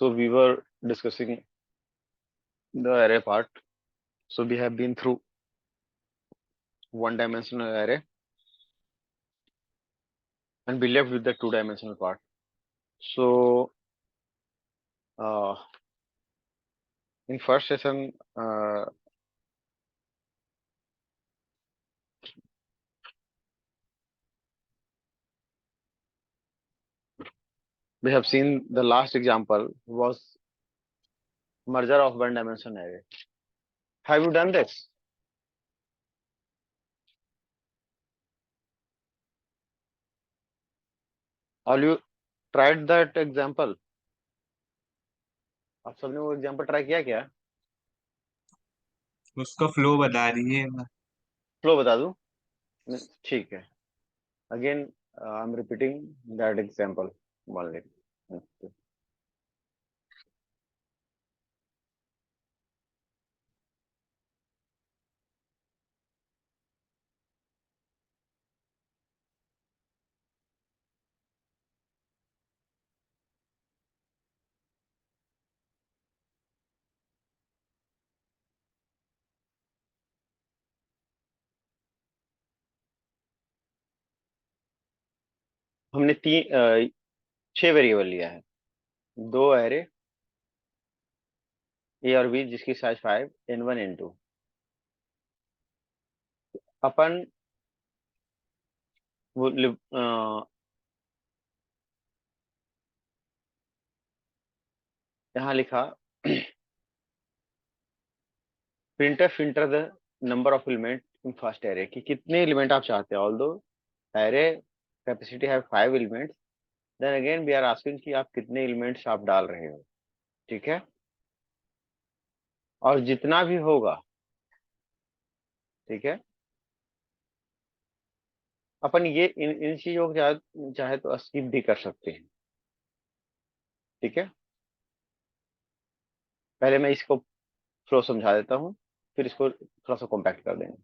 So we were discussing the array part. So we have been through one-dimensional array and we left with the two-dimensional part. So in first session, we have seen the last example was merger of one-dimensional array. Have you done this? Have you tried that example? आप सबने वो example try किया क्या? उसका flow बता दीजिए। Flow बता दूं? ठीक है. Again I am repeating that example only. हमने 6 वेरिएबल लिया है, दो एरे ए और बी जिसकी साइज 5 n1 n2. अपन वो यहाँ लिखा printf enter the number of element in first array, कि कितने एलिमेंट आप चाहते हैं. ऑल्दो एरे कैपेसिटी है 5 elements, then again we are asking कि आप कितने एलिमेंट्स आप डाल रहे हो. ठीक है, और जितना भी होगा, ठीक है, अपन ये इन चीजों को चाहे तो स्किप भी कर सकते हैं. ठीक है, पहले मैं इसको फ्लो समझा देता हूँ, फिर इसको थोड़ा सा कॉम्पैक्ट कर देंगे.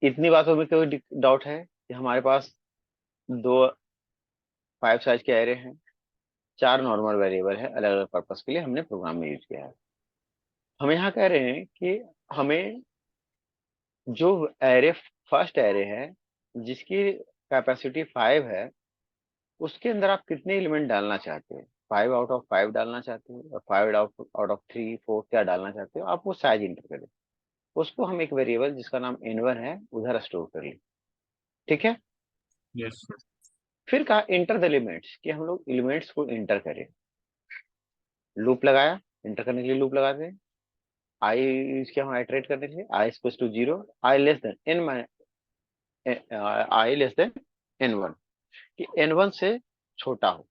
इतनी बातों में कोई डाउट है कि हमारे पास दो 5 साइज के एरे हैं, 4 नॉर्मल वेरिएबल है, अलग अलग पर्पस के लिए हमने प्रोग्राम में यूज किया है. हम यहाँ कह रहे हैं कि हमें जो एरे फर्स्ट एरे है जिसकी कैपेसिटी 5 है, उसके अंदर आप कितने एलिमेंट डालना चाहते हैं. 5 आउट ऑफ 5 डालना चाहते हो, और 5 आउट ऑफ 3 4 क्या डालना चाहते हो, आप वो साइज इंटर करें. उसको हम एक वेरिएबल जिसका नाम n1 है उधर स्टोर कर लें. ठीक है, यस सर। फिर कहा इंटर द एलिमेंट्स, कि हम लोग एलिमेंट्स को इंटर करें. लूप लगाया, इंटर करने के लिए लूप लगाते हैं. आई यूज किया हम आइटरेट करने के लिए. I equal to 0, I less than N, I less than n1, कि n1 से छोटा हो,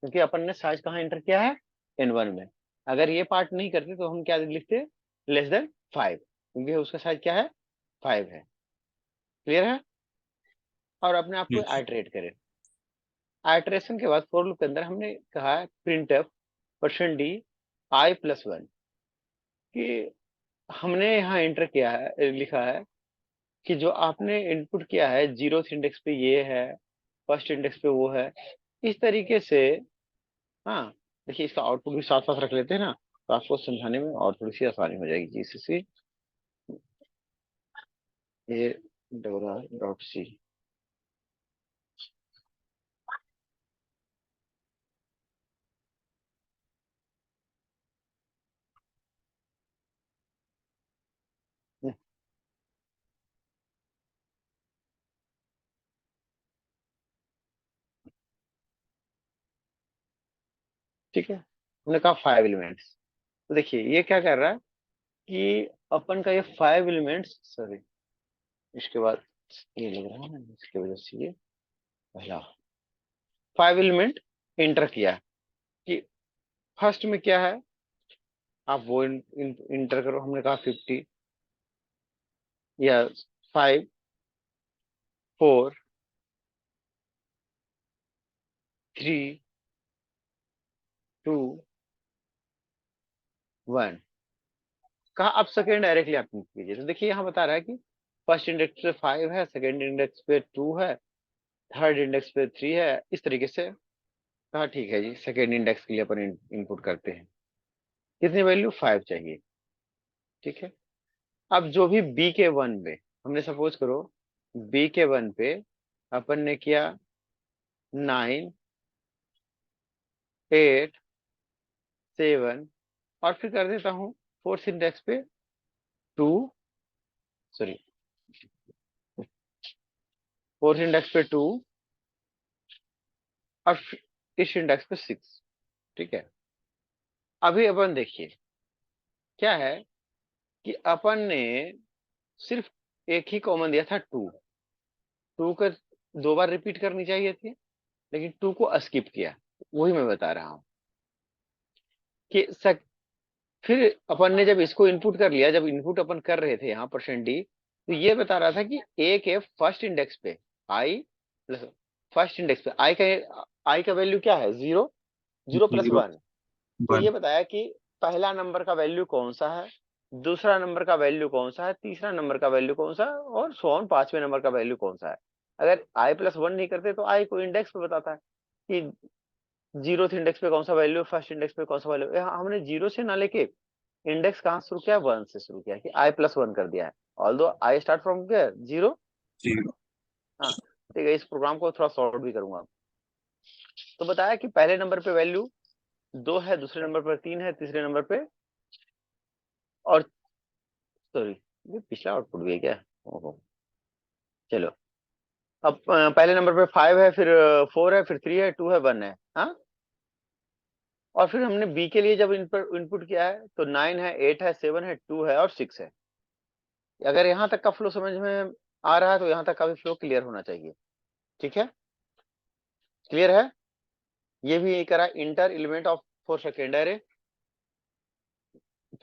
क्योंकि अपन ने साइज कहाँ इंटर किया है, n1 में. अगर ये पार्ट नहीं करते तो हम क्या लिखते, लेस देन 5, क्योंकि उसका साइज क्या है, 5 है. क्लियर है. और अपने आप को यस। आइटरेट करें. आइटरेशन के बाद फॉर लूप के अंदर हमने कहा है प्रिंट एफ %d i+1, कि हमने यहाँ इंटर किया है, लिखा है कि जो आपने इनपुट किया है 0th इंडेक्स पे ये है, फर्स्ट इंडेक्स पे वो है, इस तरीके से. हाँ, देखिए इसका आउटपुट भी साथ साथ रख लेते हैं ना, तो आपको समझाने में और थोड़ी सी आसानी हो जाएगी. GCC a dot c. ठीक है, हमने कहा 5 एलिमेंट्स. तो देखिए ये क्या कर रहा है कि अपन का ये 5 एलिमेंट्स, सॉरी, इसके बाद ये लग रहा है ना, इसकी वजह से ये पहला 5 एलिमेंट इंटर किया है. कि फर्स्ट में क्या है, आप वो इंटर करो. हमने कहा 50 या 5 4 3 2 1. कहा अब सेकेंड डायरेक्टली आप कीजिए. तो देखिए यहाँ बता रहा है कि फर्स्ट इंडेक्स पे 5 है, सेकेंड इंडेक्स पे 2 है, थर्ड इंडेक्स पे 3 है, इस तरीके से कहा ठीक है जी, सेकेंड इंडेक्स के लिए अपन इनपुट करते हैं। कितनी वैल्यू? 5 चाहिए। ठीक है। अब जो भी बी के वन पे, हमने सपोज करो बी के वन पे अपन ने किया 9, 8, 7, और फिर कर देता हूँ फोर्थ इंडेक्स पे 2, सॉरी, फोर्थ इंडेक्स पे 2, और इस इंडेक्स पे 6। ठीक है। अभी अपन देखिए क्या है कि अपन ने सिर्फ एक ही कॉमन दिया था, 2। 2 का 2 बार रिपीट करनी चाहिए थी, लेकिन 2 को स्किप किया। वही मैं बता रहा हूँ कि फिर अपन ने जब इसको इनपुट कर लिया, जब इनपुट अपन कर रहे थे यहाँ %d, तो ये बता रहा था कि ए के फर्स्ट इंडेक्स पे आई प्लस, फर्स्ट इंडेक्स पे आई का वैल्यू क्या है? 0, 0 प्लस जीरो 1। तो वन। ये बताया कि पहला नंबर का वैल्यू कौन सा है, दूसरा नंबर का वैल्यू कौन सा है, तीसरा नंबर का वैल्यू कौन सा है, और सो ऑन, पांचवें नंबर का वैल्यू कौन सा है। अगर i+1 नहीं करते तो आई को इंडेक्स पे बताता है कि जीरो इंडेक्स पे कौन सा वैल्यू, फर्स्ट इंडेक्स पे कौन सा वैल्यू। हमने जीरो से ना लेके इंडेक्स कहाँ शुरू किया? 1 से शुरू किया कि i+1 कर दिया है। Although I start from zero. Zero. हाँ, ठीक है। इस प्रोग्राम को थोड़ा सॉर्ट भी करूंगा। तो बताया कि पहले नंबर पे वैल्यू 2 है, दूसरे नंबर पर 3 है, तीसरे नंबर पे, और सॉरी, ये पिछला आउटपुट भी है क्या? ओहो, चलो। अब पहले नंबर पे 5 है, फिर 4 है, फिर 3 है, 2 है, 1 है। हाँ, और फिर हमने बी के लिए जब इनपुट किया है तो 9 है, 8 है, 7 है, 2 है, और 6 है। अगर यहाँ तक का फ्लो समझ में आ रहा है तो यहाँ तक का भी फ्लो क्लियर होना चाहिए। ठीक है, क्लियर है? ये भी एक करा inter element of for second array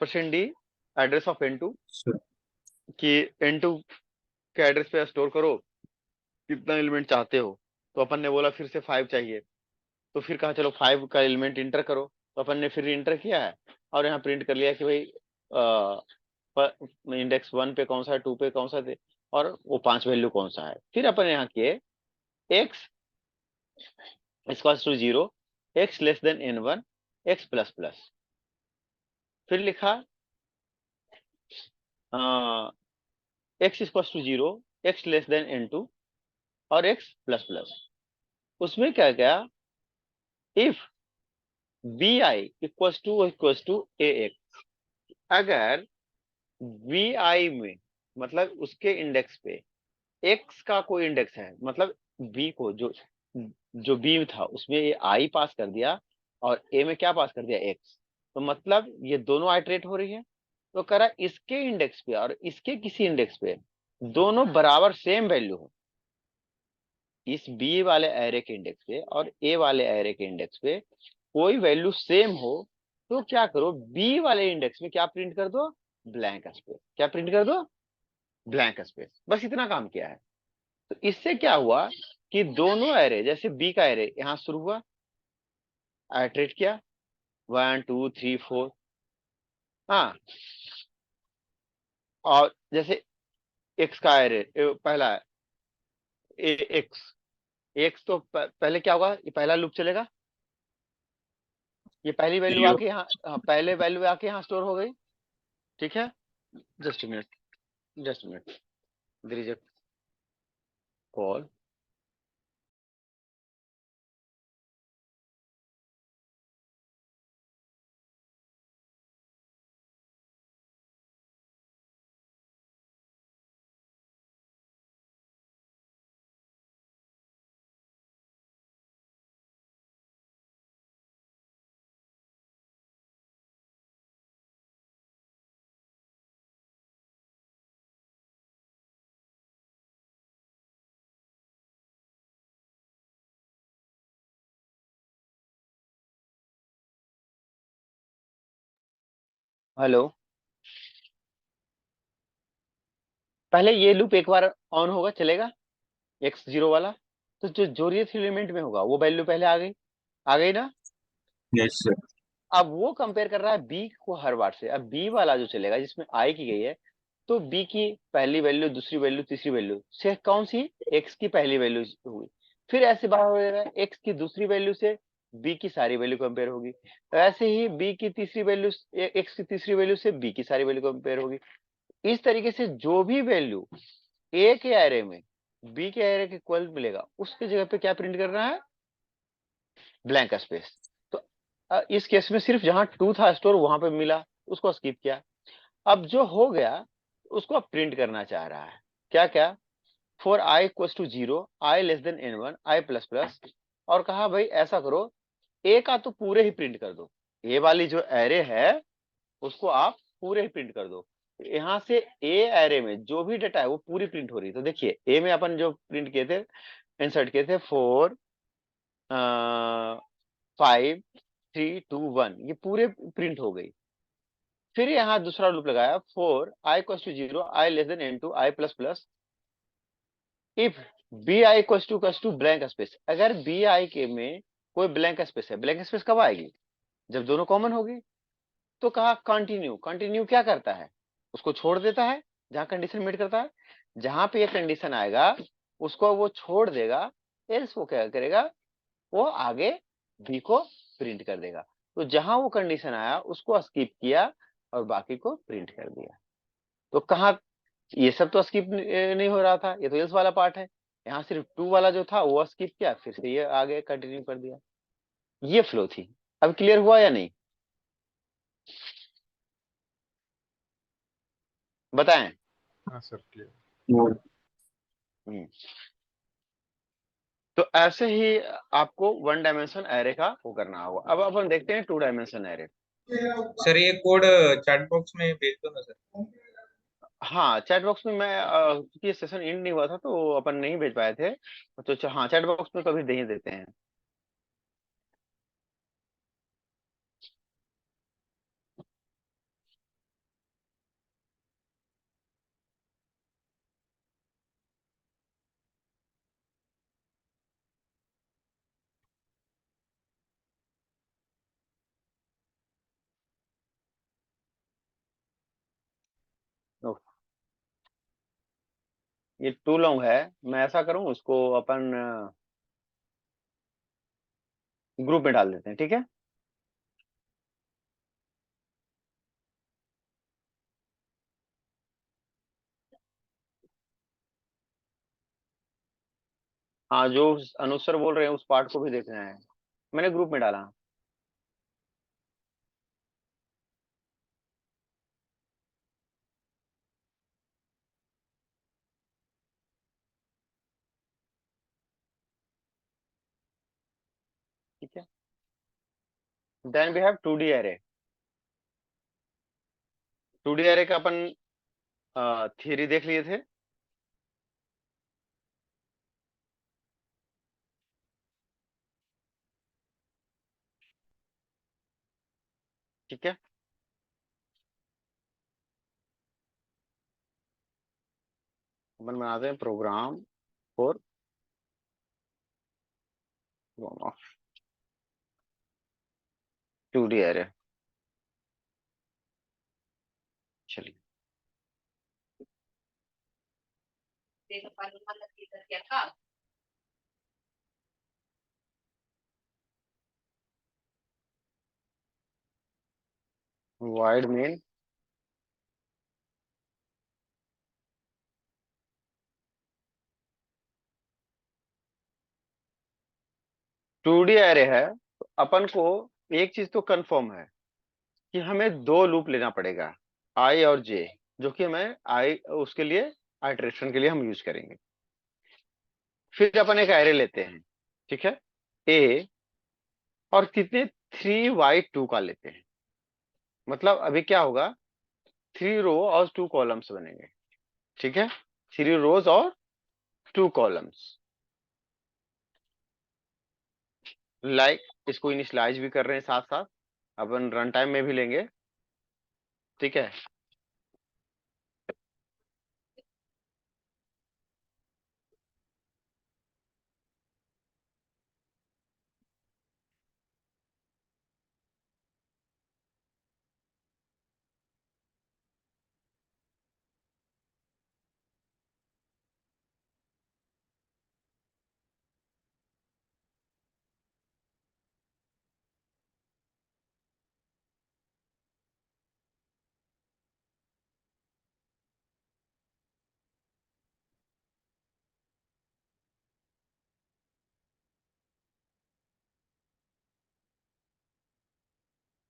%d address of n2, कि n2 के एड्रेस पे स्टोर करो कितना एलिमेंट चाहते हो। तो अपन ने बोला फिर से 5 चाहिए, तो फिर कहा चलो 5 का एलिमेंट इंटर करो। तो अपन ने फिर इंटर किया है और यहाँ प्रिंट कर लिया कि भाई इंडेक्स 1 पे कौन सा है, 2 पे कौन सा थे, और वो 5 वैल्यू कौन सा है। फिर अपन यहाँ किए x equals to 0, x less than n1, x plus plus. फिर लिखा x equals to 0, x less than n2, और x प्लस प्लस। उसमें क्या क्या? If bi equals to ax, अगर vi में, मतलब उसके इंडेक्स पे x का कोई इंडेक्स है, मतलब b को जो b था उसमें ये i पास कर दिया, और a में क्या पास कर दिया? x। तो मतलब ये दोनों आइटरेट हो रही है। तो कह रहा इसके इंडेक्स पे और इसके किसी इंडेक्स पे दोनों बराबर सेम वैल्यू हो, इस बी वाले एरे के इंडेक्स पे और ए वाले एरे के इंडेक्स पे कोई वैल्यू सेम हो, तो क्या करो? बी वाले इंडेक्स में क्या प्रिंट कर दो? Blank space. क्या प्रिंट कर दो? Blank space. बस इतना काम किया है। तो इससे क्या हुआ कि दोनों एरे, जैसे बी का एरे यहां शुरू हुआ, आइटरेट किया 1 2 3 4, हाँ, और जैसे एक्स का एरे पहला एक्स, एक्स तो पहले क्या होगा? ये पहला लूप चलेगा, ये पहली वैल्यू जीरो। आके यहाँ, पहले वैल्यू आके यहाँ स्टोर हो गई। ठीक है। Just minute, just minute, there is a call. Hello. पहले ये लूप एक बार ऑन होगा, चलेगा, x0 वाला। तो जो जोरियत एलिमेंट में होगा वो वैल्यू पहले आ गई, आ गई ना। Yes sir. अब वो कंपेयर कर रहा है बी को हर बार से। अब बी वाला जो चलेगा जिसमें आई की गई है, तो बी की पहली वैल्यू, दूसरी वैल्यू, तीसरी वैल्यू से कौन सी? एक्स की पहली वैल्यू हुई, फिर ऐसे बाहर हो जाएगा, एक्स की दूसरी वैल्यू से बी की सारी वैल्यू कंपेयर होगी, तो ऐसे ही बी की तीसरी वैल्यू, एक्स की तीसरी वैल्यू से बी की सारी वैल्यू कंपेयर होगी। इस तरीके से जो भी वैल्यू ए के एरे में बी के एरे के इक्वल मिलेगा, उसकी जगह पे क्या प्रिंट करना है, ब्लैंक स्पेस। तो इस केस में सिर्फ जहां टू था स्टोर वहां पे मिला, उसको स्किप किया। अब जो हो गया उसको अब प्रिंट करना चाह रहा है, क्या क्या, for I equals to 0, I less than n1, I plus plus, और कहा भाई ऐसा करो, ए का तो पूरे ही प्रिंट कर दो, ए वाली जो एरे है उसको आप पूरे ही प्रिंट कर दो। यहाँ से ए एरे में जो भी डाटा है वो पूरी प्रिंट हो रही है। तो देखिए ए में अपन जो प्रिंट किए थे, इंसर्ट किए थे 4 5 3 2 1, ये पूरे प्रिंट हो गई। फिर यहाँ दूसरा लूप लगाया, 4 I equals to 0, I less than n2, I plus plus, if B I equals to blank space, अगर बी आई के में कोई ब्लैंक स्पेस है, ब्लैंक स्पेस कब आएगी, जब दोनों कॉमन होगी। तो कहा कंटिन्यू, कंटिन्यू क्या करता है, उसको छोड़ देता है जहां कंडीशन मीट करता है, जहां पे ये कंडीशन आएगा उसको वो छोड़ देगा, एल्स वो क्या करेगा, वो आगे बी को प्रिंट कर देगा। तो जहां वो कंडीशन आया उसको स्किप किया और बाकी को प्रिंट कर दिया। तो कहा, ये सब तो स्किप नहीं हो रहा था, ये तो एल्स वाला पार्ट है, यहाँ सिर्फ टू वाला जो था वो स्किप किया, फिर से ये आगे कंटिन्यू कर दिया। ये फ्लो थी। अब क्लियर हुआ या नहीं, बताएं। हाँ सर, क्लियर। हम्म। तो ऐसे ही आपको वन डायमेंशन एरे का वो करना होगा। अब अपन देखते हैं टू डायमेंशन एरे। सर ये कोड चैट बॉक्स में भेज दो ना सर। हाँ, चैट बॉक्स में मैं क्योंकि सेशन एंड नहीं हुआ था तो अपन नहीं भेज पाए थे, तो हाँ चैट बॉक्स में कभी दे ही देते हैं। ओह, ये टू लॉन्ग है, मैं ऐसा करूं उसको अपन ग्रुप में डाल देते हैं, ठीक है। हाँ, जो अनुज सर बोल रहे हैं उस पार्ट को भी देखना है, मैंने ग्रुप में डाला। ठीक है, then we have two D array. Two D array का अपन थियरी देख लिए थे। ठीक है, अपन बनाते हैं program for two D array. चलिए, void main two D array है, तो अपन को एक चीज तो कंफर्म है कि हमें दो लूप लेना पड़ेगा, आई और जे, जो कि हमें आई उसके लिए आइटरेशन के लिए हम यूज करेंगे। फिर अपन एक एरे लेते हैं, ठीक है, ए, और कितने, 3y2 का लेते हैं। मतलब अभी क्या होगा, 3 रो और 2 कॉलम्स बनेंगे, ठीक है, 3 रोज और 2 कॉलम्स। लाइक इसको इनिशियलाइज भी कर रहे हैं साथ साथ, अपन रन टाइम में भी लेंगे, ठीक है।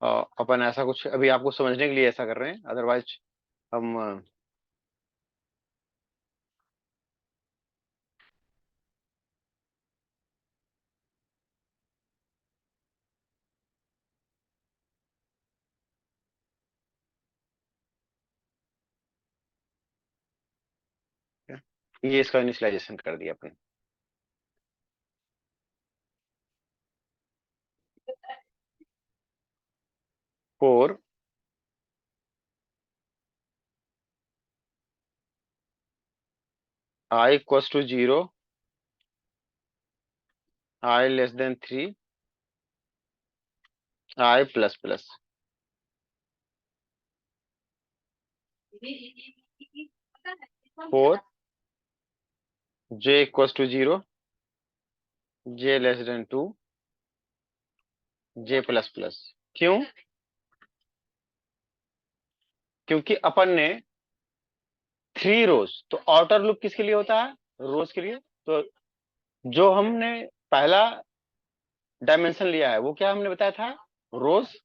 अपन ऐसा कुछ अभी आपको समझने के लिए ऐसा कर रहे हैं, अदरवाइज हम ये इसका इनिशियलाइजेशन कर दिया अपने। 4 I equals to 0, I less than 3, I plus plus. 4 J equals to 0, J less than 2, J plus plus. क्यों? क्योंकि अपन ने 3 रोज, तो आउटर लूप किसके लिए होता है? रोज के लिए। तो जो हमने पहला डायमेंशन लिया है वो क्या हमने बताया था? रोज।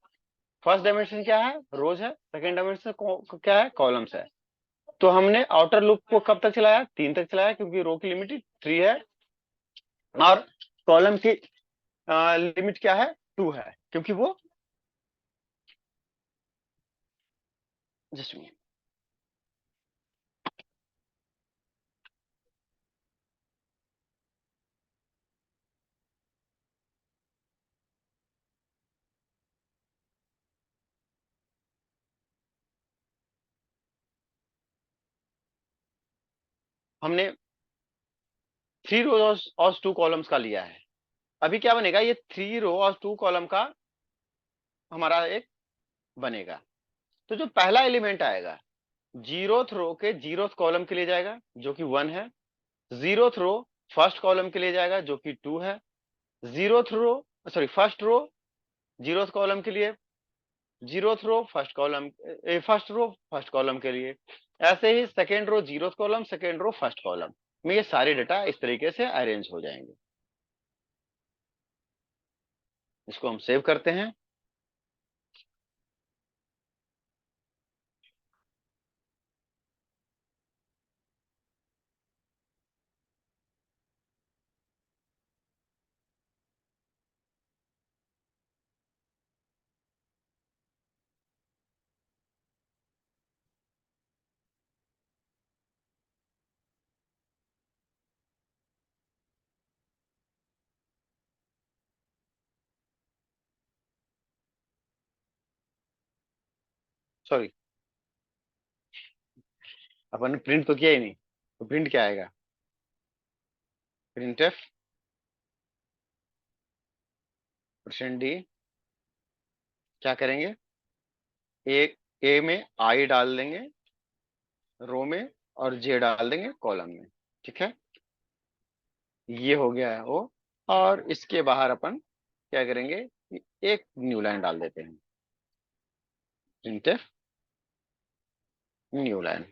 फर्स्ट डायमेंशन क्या है? रोज है। सेकंड डायमेंशन क्या है? कॉलम्स है। तो हमने आउटर लूप को कब तक चलाया? 3 तक चलाया, क्योंकि रो की लिमिट 3 है, और कॉलम की लिमिट क्या है? 2 है, क्योंकि वो जस्ट हमने 3 रोज और 2 कॉलम्स का लिया है। अभी क्या बनेगा? ये 3 रो और 2 कॉलम का हमारा एक बनेगा। तो जो पहला एलिमेंट आएगा, जीरोथ रो के जीरोथ कॉलम के लिए जाएगा, जो कि 1 है। जीरोथ रो फर्स्ट कॉलम के लिए जाएगा, जो कि 2 है। Zeroth row, sorry, first row zeroth column के लिए, zeroth row first column, first row first column के लिए। ऐसे ही second row zeroth column, second row first column में ये सारे डेटा इस तरीके से अरेंज हो जाएंगे। इसको हम सेव करते हैं। सॉरी, अपन ने प्रिंट तो किया ही नहीं, तो प्रिंट क्या आएगा? Print F %d। क्या करेंगे? ए, ए में आई डाल देंगे रो में, और जे डाल देंगे कॉलम में। ठीक है, ये हो गया है वो। और इसके बाहर अपन क्या करेंगे कि एक न्यू लाइन डाल देते हैं, प्रिंटफ न्यू लाइन।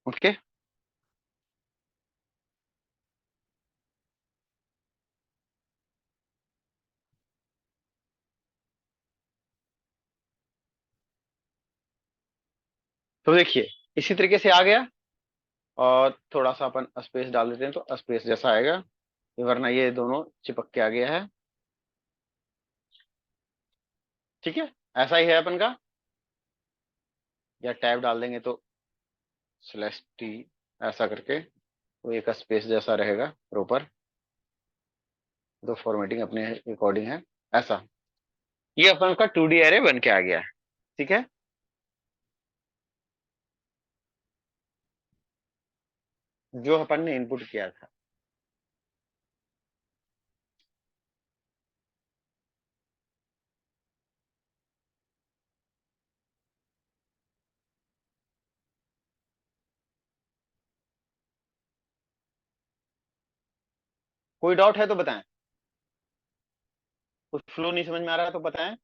ओके। तो देखिए, इसी तरीके से आ गया। और थोड़ा सा अपन स्पेस डाल देते हैं, तो स्पेस जैसा आएगा, वरना ये दोनों चिपक के आ गया है। ठीक है, ऐसा ही है अपन का। या टैब डाल देंगे तो /t, ऐसा करके वो एक स्पेस जैसा रहेगा प्रॉपर। दो फॉर्मेटिंग अपने अकॉर्डिंग है। ऐसा ये अपन का 2D एरे बन के आ गया है। ठीक है, जो अपन ने इनपुट किया था। कोई डाउट है तो बताएं, कुछ फ्लो नहीं समझ में आ रहा है तो बताएं।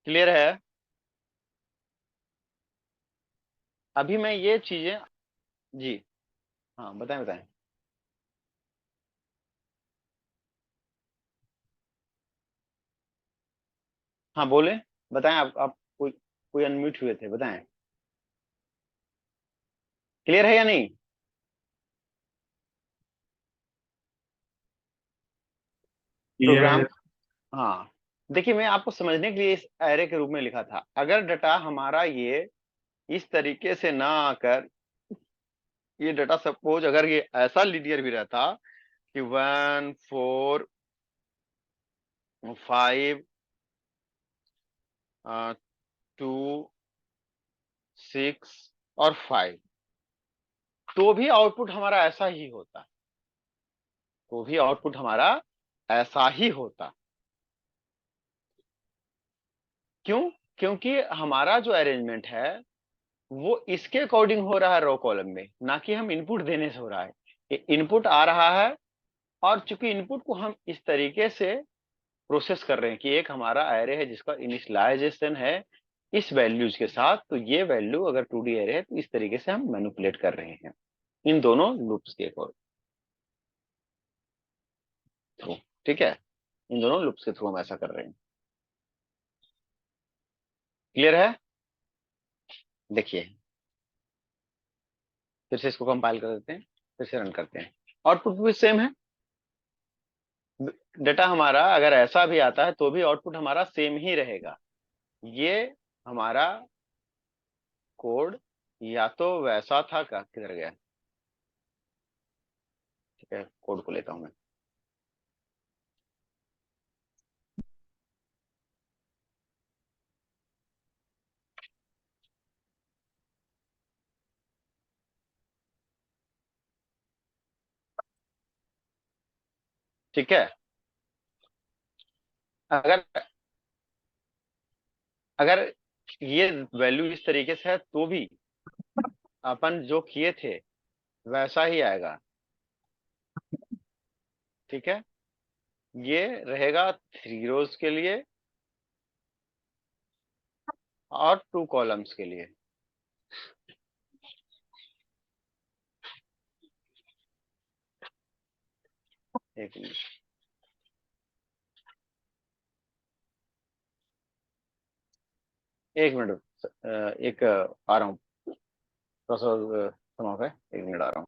क्लियर है? अभी मैं ये चीजें, जी हाँ बताएं बताएं। हाँ बोले, बताएं आप कोई कोई अनम्यूट हुए थे, बताएं। क्लियर है या नहीं? क्लियर है। प्रोग्राम, हाँ। देखिए मैं आपको समझने के लिए इस एरे के रूप में लिखा था। अगर डाटा हमारा ये इस तरीके से ना आकर, ये डाटा सपोज अगर ये ऐसा लीनियर भी रहता कि 1 4 5 2 6 और 5, तो भी आउटपुट हमारा ऐसा ही होता, तो भी आउटपुट हमारा ऐसा ही होता। क्यों? क्योंकि हमारा जो अरेंजमेंट है वो इसके अकॉर्डिंग हो रहा है रो कॉलम में, ना कि हम इनपुट देने से हो रहा है। ये इनपुट आ रहा है, और चूंकि इनपुट को हम इस तरीके से प्रोसेस कर रहे हैं कि एक हमारा एरे है जिसका इनिशियलाइजेशन है इस वैल्यूज के साथ, तो ये वैल्यू अगर 2D एरे है तो इस तरीके से हम मैनिपुलेट कर रहे हैं इन दोनों लूप्स के थ्रू। ठीक है, इन दोनों लूप्स के थ्रू हम ऐसा कर रहे हैं। क्लियर है? देखिए फिर से इसको कंपाइल कर देते हैं, फिर से रन करते हैं, आउटपुट भी सेम है। डेटा हमारा अगर ऐसा भी आता है तो भी आउटपुट हमारा सेम ही रहेगा। ये हमारा कोड या तो वैसा था का, किधर गया? ठीक है, कोड को लेता हूं मैं। ठीक है, अगर अगर ये वैल्यू इस तरीके से है तो भी अपन जो किए थे वैसा ही आएगा। ठीक है, ये रहेगा 3 रोज के लिए और 2 कॉलम्स के लिए। एक मिनट, एक मिनट, एक आ रहा हूँ, थोड़ा सा समाप्त है, 1 मिनट आ रहा हूँ।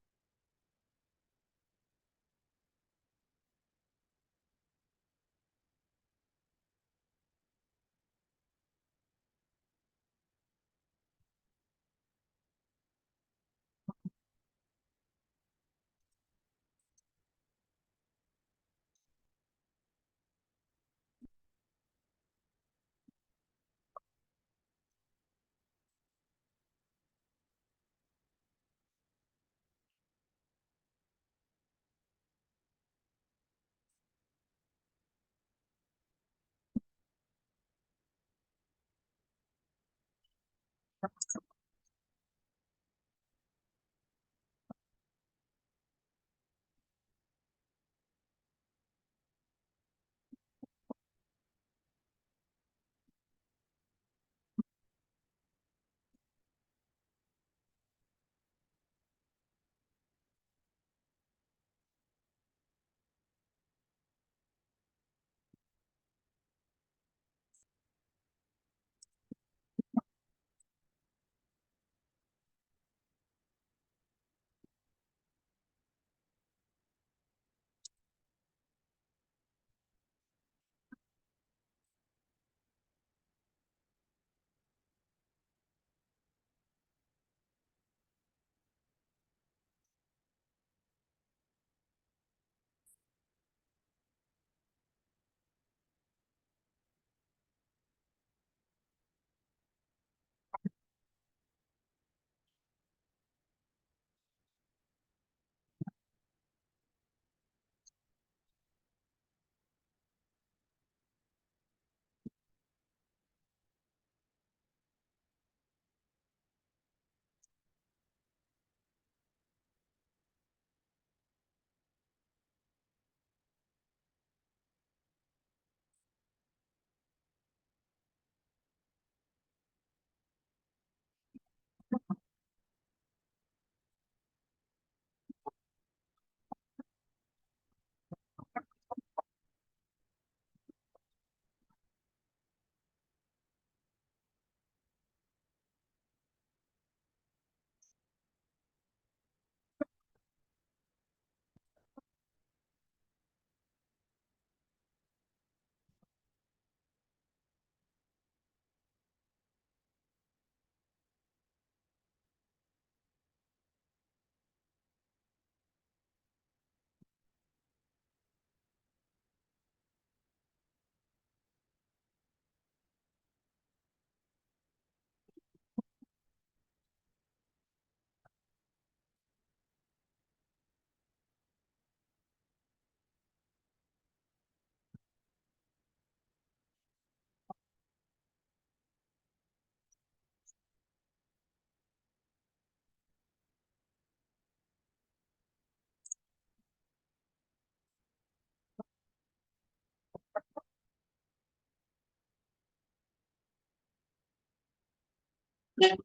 हेलो।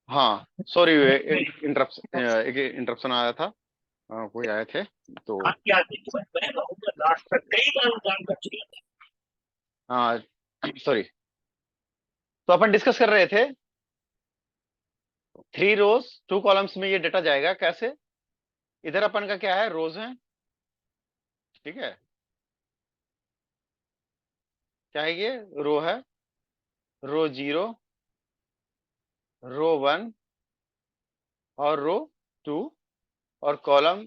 हाँ सॉरी, इंटरप्शन, एक इंटरप्शन आया था। कोई आए थे तो। हाँ सॉरी। तो अपन डिस्कस कर रहे थे 3 रोज 2 कॉलम्स में ये डेटा जाएगा कैसे। इधर अपन का क्या है, रोज है। ठीक है, क्या है ये, रो है। रो 0, रो 1 और रो 2 और कॉलम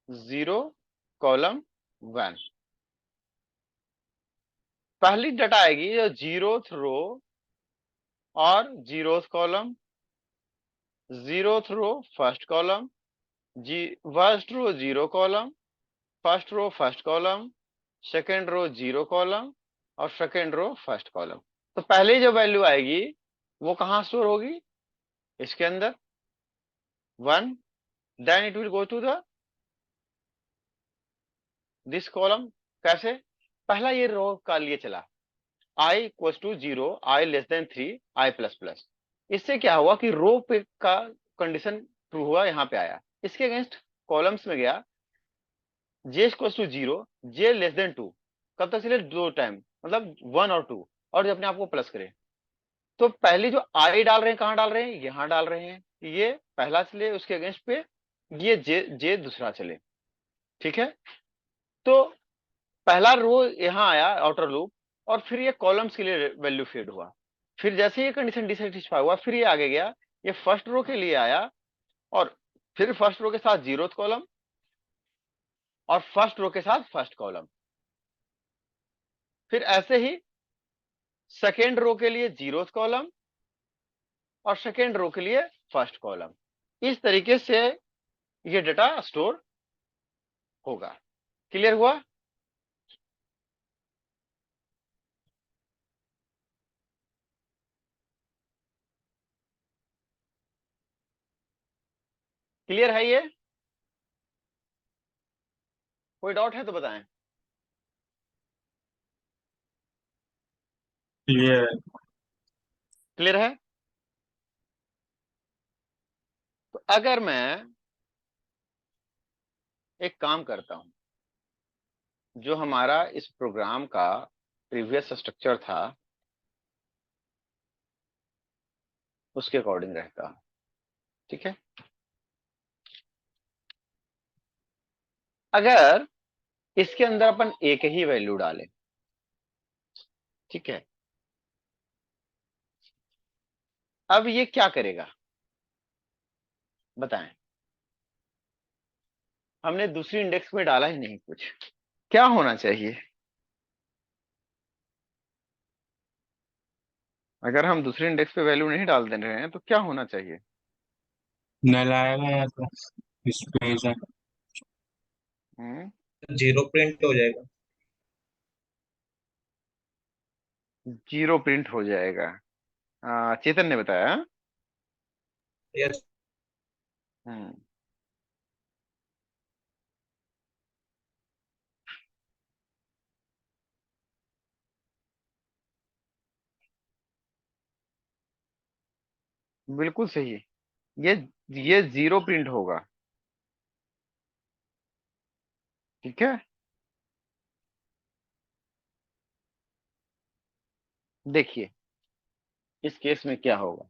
0, कॉलम 1। पहली डाटा आएगी जो 0th रो और 0th column, 0th row first column, जी first row 0 column, first row first column, second row 0 column और सेकेंड रो फर्स्ट कॉलम। तो पहले जो वैल्यू आएगी वो कहाँ स्टोर होगी, इसके अंदर 1। Then it will go to the this column. कैसे, पहला ये रो का लिए चला i = 0, i <3, i++। इससे क्या हुआ कि रो पे का कंडीशन ट्रू हुआ, यहाँ पे आया। इसके अगेंस्ट कॉलम्स में गया, j = 0, j <2। कब तक चले, 2 टाइम, मतलब 1 और 2, और जब अपने आप को प्लस करे। तो पहले जो आई डाल रहे हैं कहाँ डाल रहे हैं, यहाँ डाल रहे हैं। ये पहला चले उसके अगेंस्ट पे, ये जे दूसरा चले। ठीक है, तो पहला रो यहाँ आया आउटर लूप, और फिर ये कॉलम्स के लिए वैल्यू फीड हुआ। फिर जैसे ये कंडीशन डिससेटिस्फाई हुआ, फिर ये आगे गया, ये फर्स्ट रो के लिए आया, और फिर फर्स्ट रो के साथ 0th कॉलम और फर्स्ट रो के साथ फर्स्ट कॉलम। फिर ऐसे ही सेकेंड रो के लिए 0th कॉलम और सेकेंड रो के लिए फर्स्ट कॉलम। इस तरीके से ये डेटा स्टोर होगा। क्लियर हुआ। क्लियर है ये, कोई डाउट है तो बताएं। क्लियर। क्लियर है। तो अगर मैं एक काम करता हूं, जो हमारा इस प्रोग्राम का प्रीवियस स्ट्रक्चर था उसके अकॉर्डिंग रहता हूं। ठीक है, अगर इसके अंदर अपन एक ही वैल्यू डालें, ठीक है, अब ये क्या करेगा बताएं। हमने दूसरी इंडेक्स में डाला ही नहीं कुछ, क्या होना चाहिए? अगर हम दूसरे इंडेक्स पे वैल्यू नहीं डाल दे रहे हैं तो क्या होना चाहिए? नल आएगा या तो स्पेस है। हम्म। जीरो प्रिंट हो जाएगा। जीरो प्रिंट हो जाएगा। चेतन ने बताया, हाँ? यस। हम्म। बिल्कुल सही। ये ये जीरो प्रिंट होगा। ठीक है। देखिए इस केस में क्या होगा।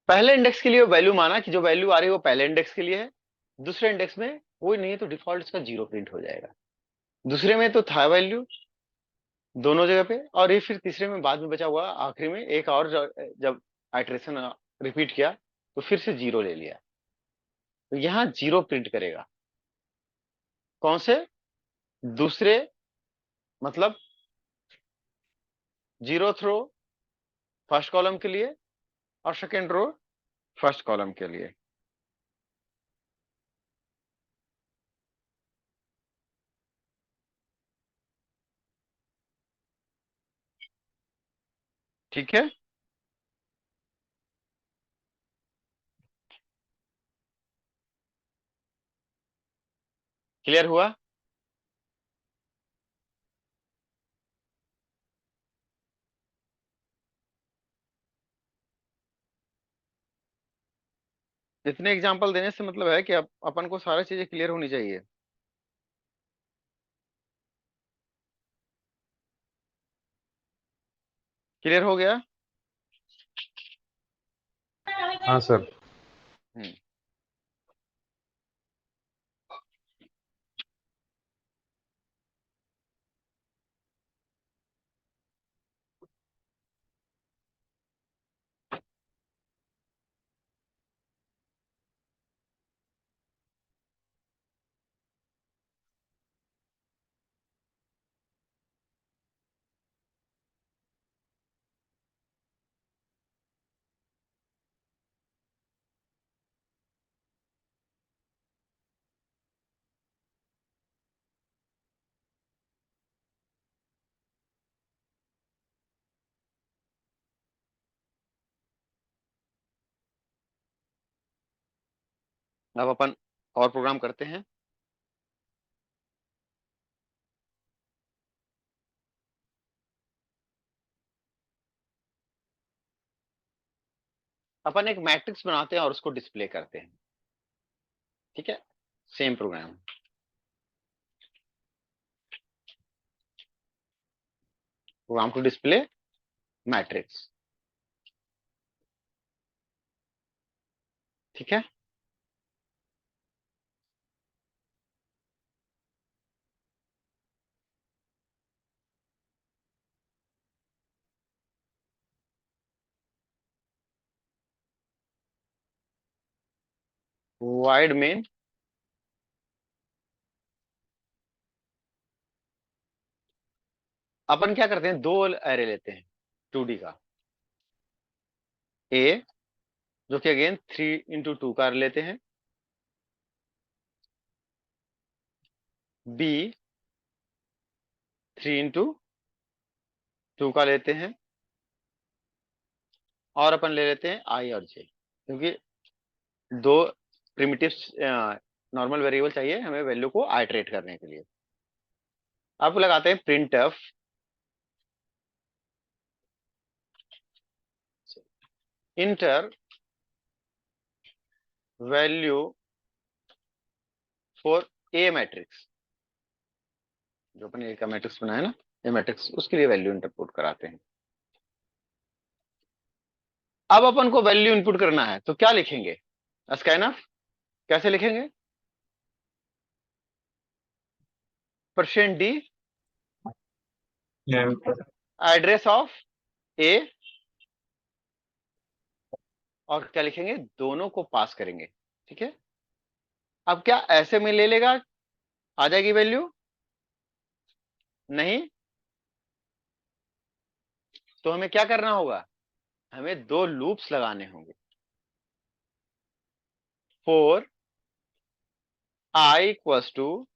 पहले इंडेक्स के लिए वैल्यू माना कि जो वैल्यू आ रही है वो पहले इंडेक्स के लिए है। दूसरे इंडेक्स में कोई नहीं है तो डिफॉल्ट इसका जीरो प्रिंट हो जाएगा। दूसरे में तो था वैल्यू दोनों जगह पे, और ये फिर तीसरे में बाद में बचा हुआ आखिरी में एक और जब आइट्रेशन रिपीट किया तो फिर से जीरो ले लिया। तो यहाँ जीरो प्रिंट करेगा। कौन से? दूसरे, मतलब जीरो रो फर्स्ट कॉलम के लिए और सेकेंड रो फर्स्ट कॉलम के लिए। ठीक है। क्लियर हुआ? इतने एग्जाम्पल देने से मतलब है कि अपन को सारी चीजें क्लियर होनी चाहिए। क्लियर हो गया? हाँ सर। हम्म। अब अपन और प्रोग्राम करते हैं। अपन एक मैट्रिक्स बनाते हैं और उसको डिस्प्ले करते हैं। ठीक है। Same program. Program to display matrix. ठीक है। Wide main. अपन क्या करते हैं, दो एरे लेते हैं 2D का। ए जो कि अगेन 3 into 2 का लेते हैं। बी 3 into 2 का लेते हैं। और अपन ले लेते हैं आई और जे, क्योंकि दो प्रिमिटिव नॉर्मल वेरिएबल चाहिए हमें वैल्यू को आइटरेट करने के लिए। अब लगाते हैं print F inter value for a matrix. जो अपन ए का मैट्रिक्स बनाया ना, ए मैट्रिक्स, उसके लिए वैल्यू इंटरपुट कराते हैं। अब अपन को वैल्यू इनपुट करना है तो क्या लिखेंगे? स्कैनफ कैसे लिखेंगे? %d एड्रेस ऑफ ए और क्या लिखेंगे, दोनों को पास करेंगे। ठीक है, अब क्या ऐसे में ले लेगा, आ जाएगी वैल्यू? नहीं, तो हमें क्या करना होगा, हमें दो लूप्स लगाने होंगे। For I equals to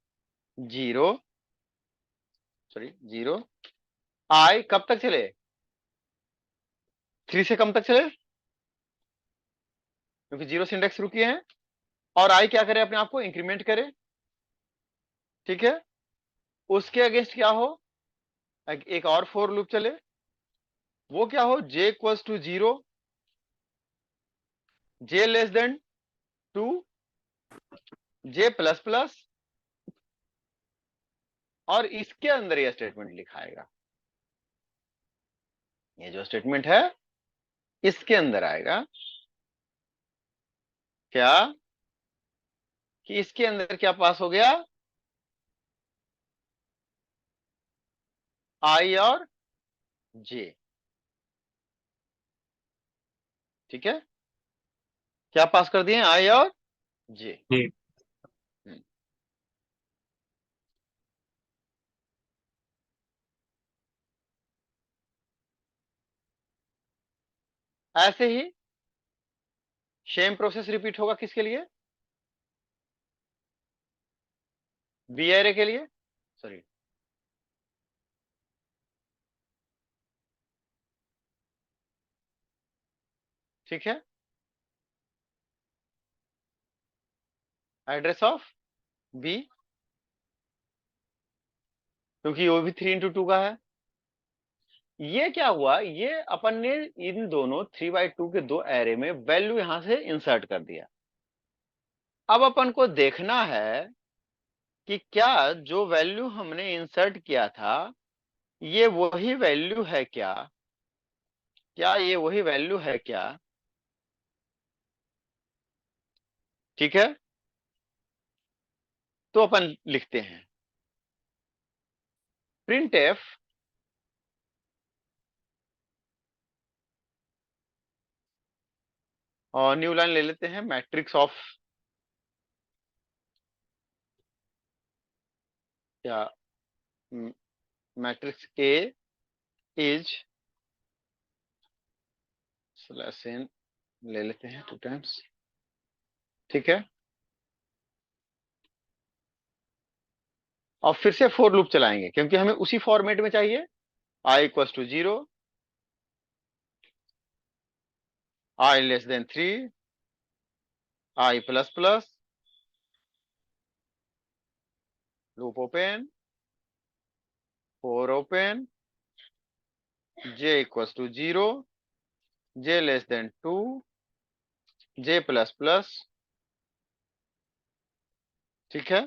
0, sorry 0, I कब तक चले, 3 से कम तक चले, क्योंकि 0 से इंडेक्स शुरू किए हैं। और आई क्या करे, अपने आप को इंक्रीमेंट करे। ठीक है, उसके अगेंस्ट क्या हो, एक और फोर लूप चले, वो क्या हो, J equals to 0, J less than 2, J plus plus, और इसके अंदर यह स्टेटमेंट लिखाएगा। ये जो स्टेटमेंट है इसके अंदर आएगा क्या, कि इसके अंदर क्या पास हो गया, आई और जे। ठीक है, क्या पास कर दिए, आई और जे। जी। ऐसे ही सेम प्रोसेस रिपीट होगा किसके लिए, बी एरे के लिए, सॉरी ठीक है, एड्रेस ऑफ बी, क्योंकि वो भी 3 into 2 का है। ये क्या हुआ, ये अपन ने इन दोनों 3/2 के दो एरे में वैल्यू यहां से इंसर्ट कर दिया। अब अपन को देखना है कि क्या जो वैल्यू हमने इंसर्ट किया था ये वही वैल्यू है क्या, क्या ये वही वैल्यू है क्या। ठीक है, तो अपन लिखते हैं प्रिंट एफ, और न्यू लाइन ले लेते हैं, मैट्रिक्स ऑफ क्या, matrix A is slash N ले लेते हैं 2 टाइम्स। ठीक है, और फिर से फोर लूप चलाएंगे क्योंकि हमें उसी फॉर्मेट में चाहिए, I equals to 0, I less than 3, I plus plus, loop open, for open, J equals to 0, J less than 2, J plus plus. ठीक है,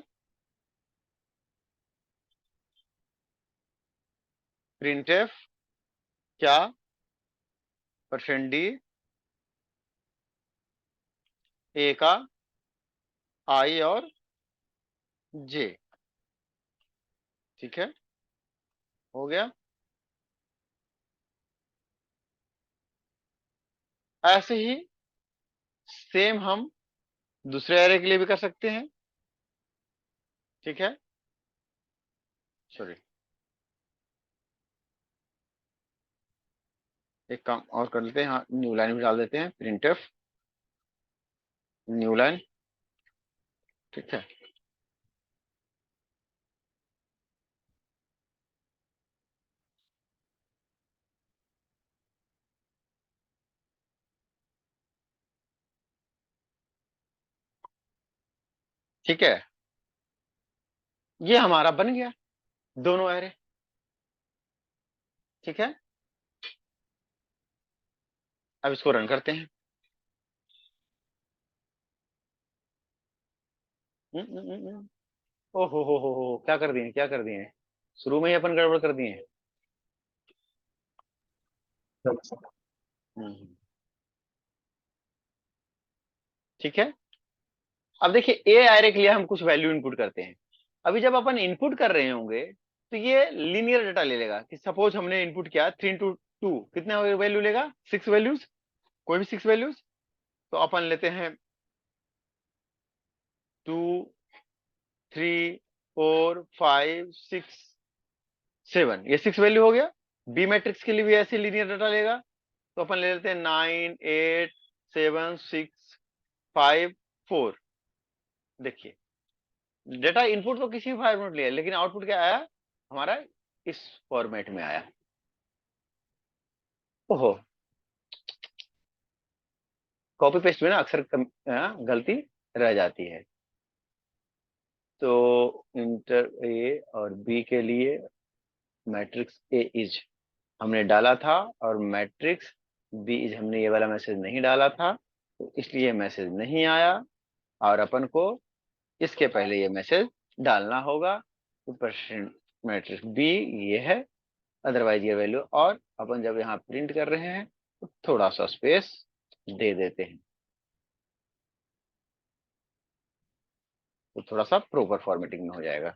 प्रिंट एफ क्या, %d ए का आई और जे। ठीक है, हो गया। ऐसे ही सेम हम दूसरे एरे के लिए भी कर सकते हैं। ठीक है, सॉरी एक काम और कर लेते हैं, हाँ न्यू लाइन भी डाल देते हैं, प्रिंट एफ न्यू लाइन। ठीक है, ठीक है, ये हमारा बन गया दोनों एरे। ठीक है, अब इसको रन करते हैं। ओ हो, क्या कर दिए, क्या कर दिए, शुरू में ही अपन गड़बड़ कर दिए हैं। हम्म, ठीक है, अब देखिए ए एरे के लिए हम कुछ वैल्यू इनपुट करते हैं। अभी जब अपन इनपुट कर रहे होंगे तो ये लीनियर डेटा ले लेगा, कि सपोज हमने इनपुट किया 3 into 2, कितने वैल्यू लेगा, 6 वैल्यूज, कोई भी 6 वैल्यूज। तो अपन लेते हैं 2 3 4 5 6 7, ये 6 वैल्यू हो गया। बी मैट्रिक्स के लिए भी ऐसे लीनियर डाटा लेगा, तो अपन ले लेते हैं 9 8 7 6 5 4। देखिए डेटा इनपुट तो किसी भी फॉर्मेट लिया, लेकिन आउटपुट क्या आया हमारा, इस फॉर्मेट में आया। ओहो, कॉपी पेस्ट में ना अक्सर गलती रह जाती है। तो इंटर ए और बी के लिए मैट्रिक्स ए इज हमने डाला था, और मैट्रिक्स बी इज हमने ये वाला मैसेज नहीं डाला था, तो इसलिए मैसेज नहीं आया। और अपन को इसके पहले ये मैसेज डालना होगा, तो परसेंट मैट्रिक्स बी ये है, अदरवाइज ये वैल्यू। और अपन जब यहाँ प्रिंट कर रहे हैं तो थोड़ा सा स्पेस दे देते हैं, तो थोड़ा सा प्रॉपर फॉर्मेटिंग में हो जाएगा।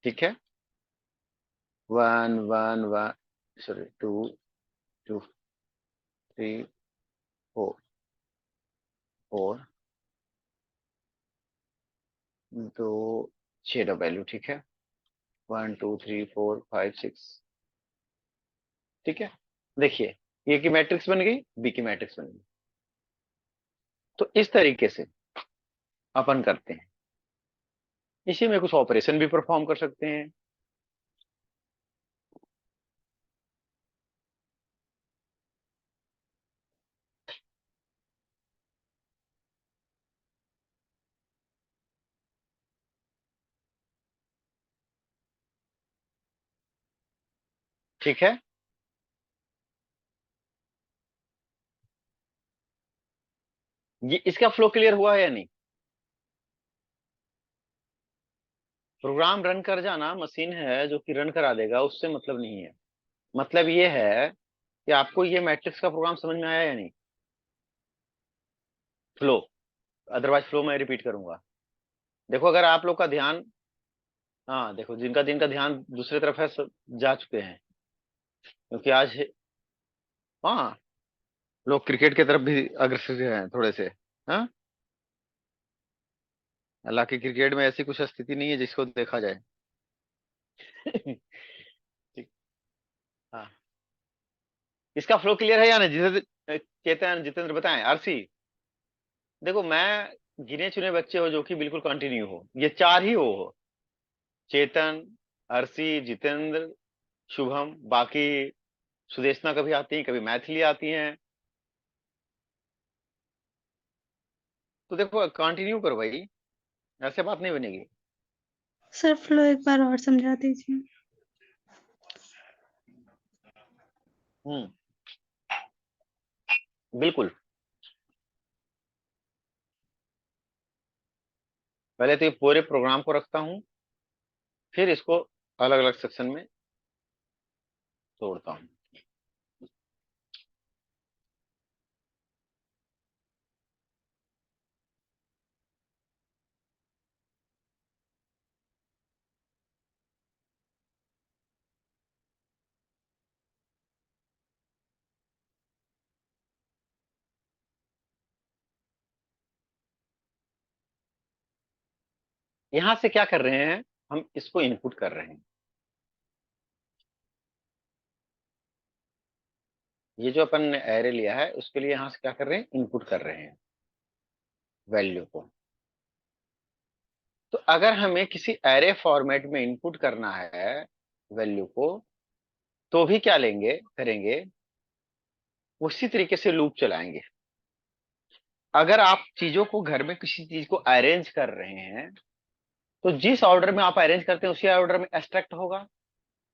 ठीक है, 1 1 1, सॉरी 2 2 3 4 4 तो 6 वैल्यू। ठीक है, 1 2 3 4 5 6। ठीक है, देखिए ये की मैट्रिक्स बन गई, बी की मैट्रिक्स बन गई। तो इस तरीके से अपन करते हैं, इसी में कुछ ऑपरेशन भी परफॉर्म कर सकते हैं। ठीक है, ये इसका फ्लो क्लियर हुआ है या नहीं? प्रोग्राम रन कर जाना मशीन है जो कि रन करा देगा, उससे मतलब नहीं है। मतलब ये है कि आपको ये मैट्रिक्स का प्रोग्राम समझ में आया या नहीं, फ्लो। अदरवाइज फ्लो मैं रिपीट करूंगा। देखो अगर आप लोग का ध्यान, हाँ देखो जिनका जिनका ध्यान दूसरी तरफ है सब जा चुके हैं, क्योंकि आज हाँ लोग क्रिकेट की तरफ भी अग्रसर हैं थोड़े से। हाँ, हालांकि क्रिकेट में ऐसी कुछ स्थिति नहीं है जिसको देखा जाए। ठीक, हाँ, इसका फ्लो क्लियर है या नहीं? जिसे चेतन जितेंद्र बताएं, आरसी। देखो मैं गिने चुने बच्चे हो जो कि बिल्कुल कंटिन्यू हो, ये चार ही हो, चेतन, आरसी, जितेंद्र, शुभम, बाकी सुदेशना कभी आती है, कभी मैथिली आती हैं। तो देखो कंटिन्यू करो भाई, ऐसे बात नहीं बनेगी। सर फ्लो एक बार और समझा दीजिए। हम्म, बिल्कुल। पहले तो ये पूरे प्रोग्राम को रखता हूं, फिर इसको अलग अलग सेक्शन में तोड़ता हूं। यहां से क्या कर रहे हैं, हम इसको इनपुट कर रहे हैं। ये जो अपन ने एरे लिया है उसके लिए यहां से क्या कर रहे हैं, इनपुट कर रहे हैं वैल्यू को। तो अगर हमें किसी एरे फॉर्मेट में इनपुट करना है वैल्यू को, तो भी क्या लेंगे करेंगे, उसी तरीके से लूप चलाएंगे। अगर आप चीजों को घर में किसी चीज को अरेंज कर रहे हैं, तो जिस ऑर्डर में आप अरेंज करते हैं उसी ऑर्डर में एक्सट्रैक्ट होगा।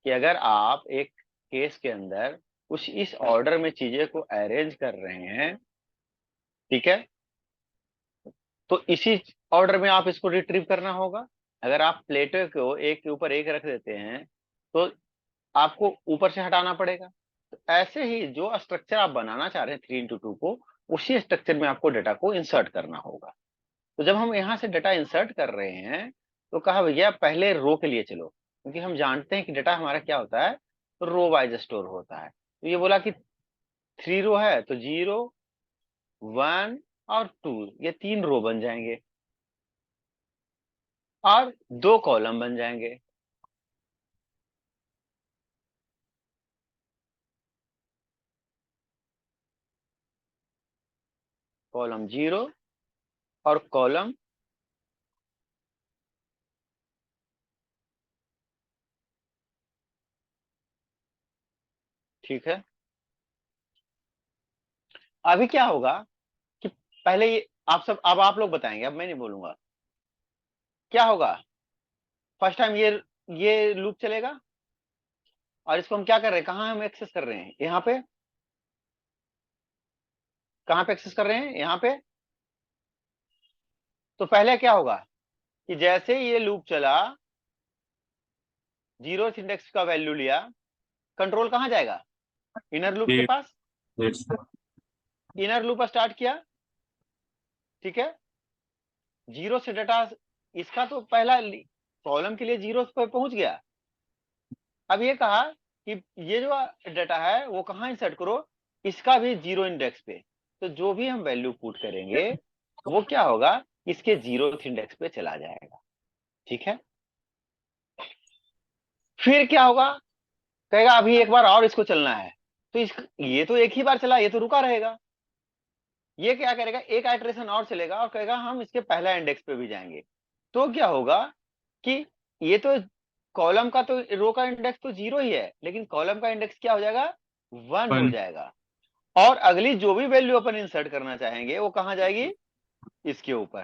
कि अगर आप एक केस के अंदर कुछ इस ऑर्डर में चीजें को अरेंज कर रहे हैं, ठीक है, तो इसी ऑर्डर में आप इसको रिट्रीव करना होगा। अगर आप प्लेटो को एक के ऊपर एक रख देते हैं, तो आपको ऊपर से हटाना पड़ेगा। तो ऐसे ही जो स्ट्रक्चर आप बनाना चाह रहे हैं 3x2 को, उसी स्ट्रक्चर में आपको डेटा को इंसर्ट करना होगा। तो जब हम यहाँ से डेटा इंसर्ट कर रहे हैं, तो कहा भैया पहले रो के लिए चलो, क्योंकि हम जानते हैं कि डेटा हमारा क्या होता है, तो रो वाइज स्टोर होता है। तो ये बोला कि 3 रो है तो 0 1 और 2 ये 3 रो बन जाएंगे और 2 कॉलम बन जाएंगे। कॉलम 0 और कॉलम ठीक है। अभी क्या होगा कि पहले ये आप सब, अब आप लोग बताएंगे, अब मैं नहीं बोलूंगा। क्या होगा, फर्स्ट टाइम ये लूप चलेगा और इसको हम क्या कर रहे हैं, कहाँ हम एक्सेस कर रहे हैं, यहाँ पे। कहाँ पे एक्सेस कर रहे हैं, यहाँ पे। तो पहले क्या होगा कि जैसे ये लूप चला, 0th इंडेक्स का वैल्यू लिया, कंट्रोल कहाँ जाएगा, इनर लूप के जी पास। जी सर। इनर लूप स्टार्ट किया, ठीक है। 0 से डाटा, इसका तो पहला कॉलम के लिए 0 पे पहुंच गया। अब ये कहा कि ये जो डाटा है वो कहाँ इंसर्ट करो, इसका भी 0 इंडेक्स पे। तो जो भी हम वैल्यू पुट करेंगे वो क्या होगा, इसके 0th इंडेक्स पे चला जाएगा, ठीक है। फिर क्या होगा, कहेगा अभी एक बार और इसको चलना है। तो ये तो एक ही बार चला, ये तो रुका रहेगा। ये क्या करेगा, एक आइटरेशन और चलेगा और कहेगा हम इसके पहला इंडेक्स पे भी जाएंगे। तो क्या होगा कि ये तो कॉलम का तो, रो का इंडेक्स तो 0 ही है, लेकिन कॉलम का इंडेक्स क्या हो जाएगा, 1 हो वन। जाएगा। और अगली जो भी वैल्यू अपन इंसर्ट करना चाहेंगे वो कहां जाएगी, इसके ऊपर,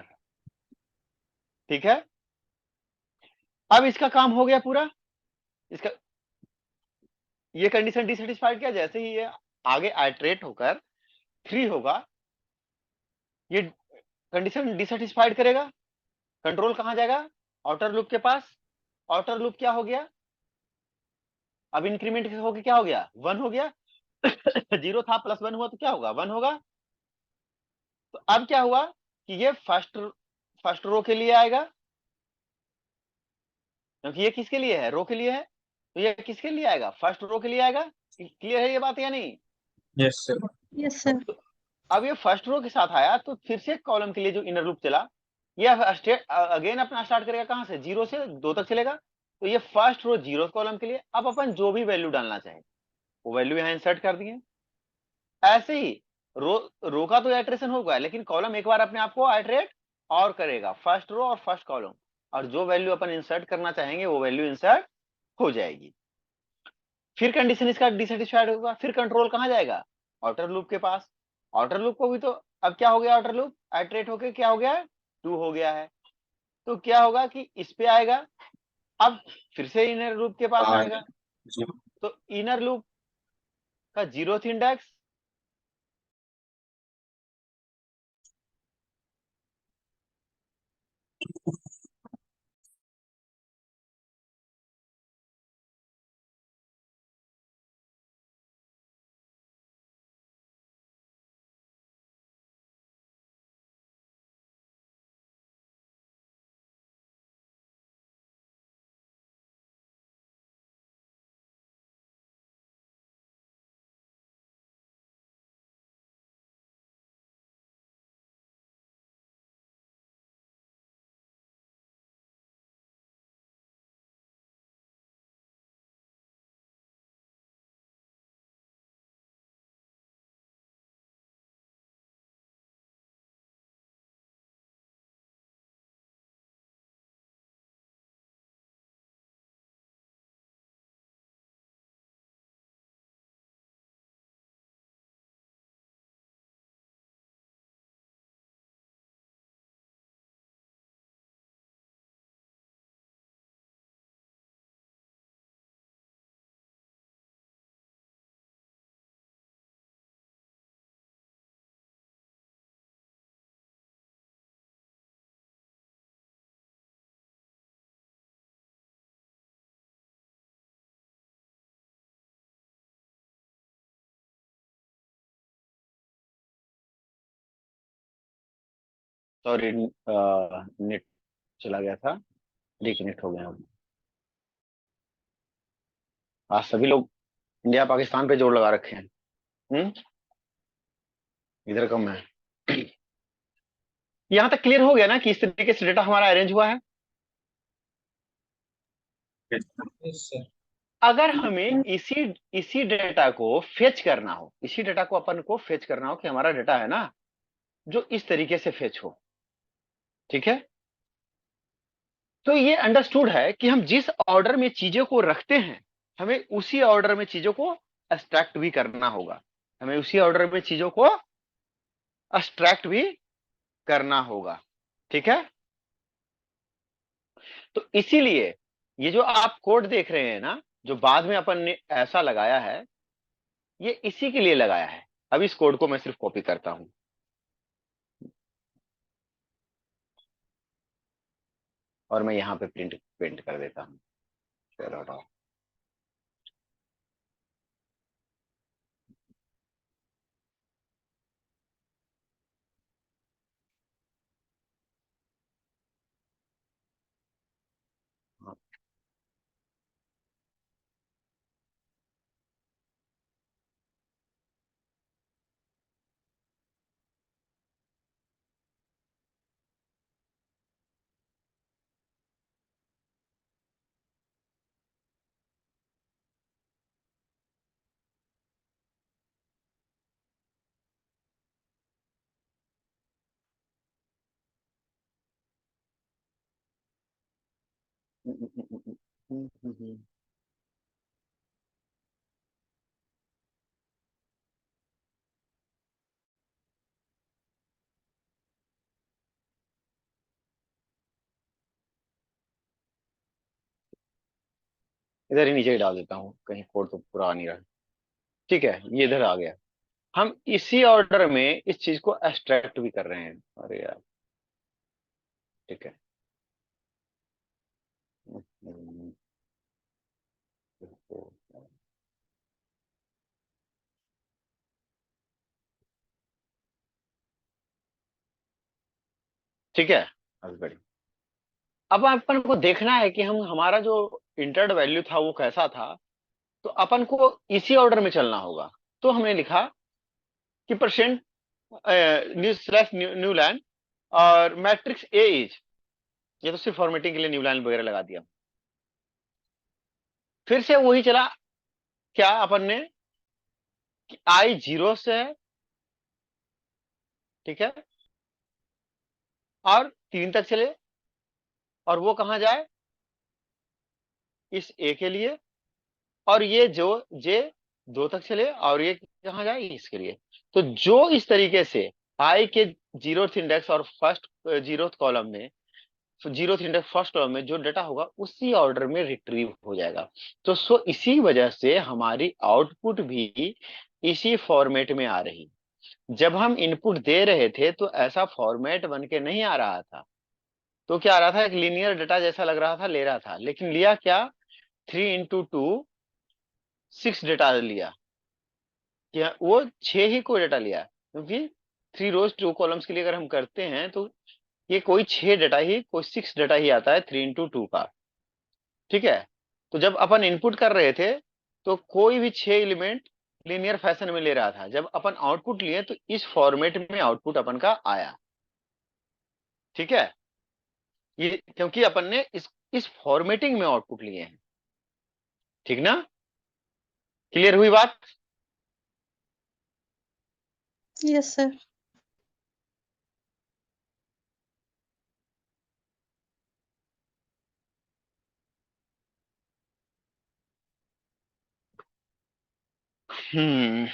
ठीक है। अब इसका काम हो गया पूरा। इसका ये कंडीशन डिसेटिस्फाइड किया, जैसे ही ये आगे आइटरेट होकर 3 होगा, ये कंडीशन डिसेटिस्फाइड करेगा। कंट्रोल कहां जाएगा, आउटर लूप के पास। आउटर लूप क्या हो गया, अब इंक्रीमेंट होके क्या हो गया, 1 हो गया। 0 था प्लस 1 हुआ तो क्या होगा, 1 होगा। तो अब क्या हुआ कि ये फर्स्ट रो के लिए आएगा, क्योंकि ये किसके लिए है, रो के लिए है। तो ये किसके लिए आएगा, फर्स्ट रो के लिए आएगा। क्लियर है ये बात या नहीं। Yes sir. Yes sir. तो अब ये फर्स्ट रो के साथ आया तो फिर से कॉलम के लिए जो इनर लूप चला, ये स्टेट अगेन अपना स्टार्ट करेगा कहां से, 0 से 2 तक चलेगा। तो ये फर्स्ट रो 0 कॉलम के लिए। अब अपन जो भी वैल्यू डालना चाहे वो वैल्यू यहाँ इंसर्ट कर दिए। ऐसे ही रो का तो आइटरेशन होगा, लेकिन कॉलम एक बार अपने आप को आइटरेट और करेगा, फर्स्ट रो और फर्स्ट कॉलम। और जो वैल्यू अपन इंसर्ट करना चाहेंगे वो वैल्यू इंसर्ट हो जाएगी। फिर कंडीशन इसका डिसटिस्फाइड होगा, फिर कंट्रोल कहां जाएगा, आउटर लूप के पास। आउटर लूप को भी तो, अब क्या हो गया, आउटर लूप आइटरेट होके क्या हो गया है, 2 हो गया है। तो क्या होगा कि इस पे आएगा, अब फिर से इनर लूप के पास आएगा। जी। तो इनर लूप का 0th इंडेक्स, सॉरी नेट चला गया था, रिकनेक्ट हो गया हूँ। आज सभी लोग इंडिया पाकिस्तान पे जोर लगा रखे हैं। इधर कम है। यहां तक क्लियर हो गया ना कि इस तरीके से डेटा हमारा अरेंज हुआ है। Yes sir. अगर हमें इसी इसी डेटा को फेच करना हो, इसी डेटा को अपन को फेच करना हो कि हमारा डेटा है ना जो इस तरीके से फेच हो, ठीक है, तो ये अंडरस्टूड है कि हम जिस ऑर्डर में चीजों को रखते हैं हमें उसी ऑर्डर में चीजों को एक्सट्रैक्ट भी करना होगा, हमें उसी ऑर्डर में चीजों को एक्सट्रैक्ट भी करना होगा, ठीक है। तो इसीलिए ये जो आप कोड देख रहे हैं ना, जो बाद में अपन ने ऐसा लगाया है, ये इसी के लिए लगाया है। अब इस कोड को मैं सिर्फ कॉपी करता हूं और मैं यहां पे प्रिंट प्रिंट कर देता हूं। चलो हटाओ। इधर ही नीचे ही डाल देता हूं, कहीं कोड तो पूरा आ नहीं रहा। ठीक है, ये इधर आ गया। हम इसी ऑर्डर में इस चीज को एक्सट्रैक्ट भी कर रहे हैं। अरे यार, ठीक है। ठीक है, अभी बढ़िए। अब अपन को देखना है कि हम हमारा जो इंटर्ड वैल्यू था वो कैसा था, तो अपन को इसी ऑर्डर में चलना होगा। तो हमने लिखा कि percent new slash new line और मैट्रिक्स ए इज, ये तो सिर्फ फॉर्मेटिंग के लिए न्यू लाइन वगैरह लगा दिया। फिर से वही चला, क्या अपन ने कि आई 0 से है, ठीक है, और 3 तक चले, और वो कहां जाए, इस ए के लिए, और ये जो जे 2 तक चले और ये कहां जाए, इसके लिए। तो जो इस तरीके से आई के 0th इंडेक्स और फर्स्ट 0th कॉलम में, 0th इंडेक्स फर्स्ट कॉलम में जो डेटा होगा उसी ऑर्डर में रिट्रीव हो जाएगा। तो इसी वजह से हमारी आउटपुट भी इसी फॉर्मेट में आ रही। जब हम इनपुट दे रहे थे तो ऐसा फॉर्मेट बन के नहीं आ रहा था। तो क्या आ रहा था, एक लीनियर डेटा जैसा लग रहा था, ले रहा था, लेकिन लिया क्या, 3 × 2 6 डेटा लिया। क्या वो 6 ही को डेटा लिया, क्योंकि 3 रोज 2 कॉलम्स के लिए अगर हम करते हैं तो ये कोई 6 डेटा ही, कोई 6 डेटा ही आता है 3 × 2 का, ठीक है। तो जब अपन इनपुट कर रहे थे तो कोई भी 6 एलिमेंट लीनियर फैशन में ले रहा था। जब अपन आउटपुट लिए तो इस फॉर्मेट में आउटपुट अपन का आया, ठीक है। ये क्योंकि अपन ने इस फॉर्मेटिंग में आउटपुट लिए हैं, ठीक ना, क्लियर हुई बात। Yes sir. हम्म।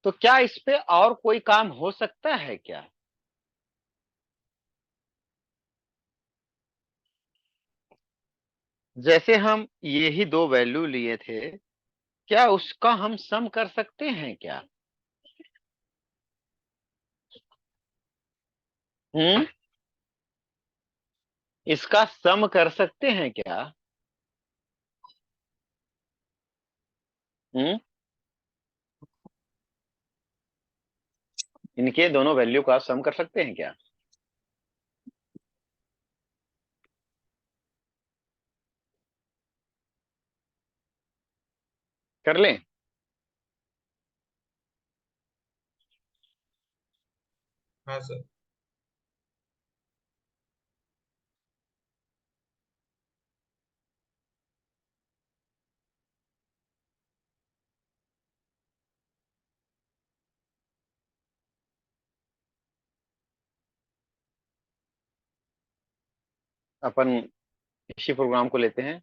तो क्या इस पे और कोई काम हो सकता है क्या? जैसे हम ये ही 2 वैल्यू लिए थे, क्या उसका हम सम कर सकते हैं क्या? हम्म, इसका सम कर सकते हैं क्या? हम्म, इनके दोनों वैल्यू का सम कर सकते हैं क्या? कर लें? हाँ सर। अपन इसी प्रोग्राम को लेते हैं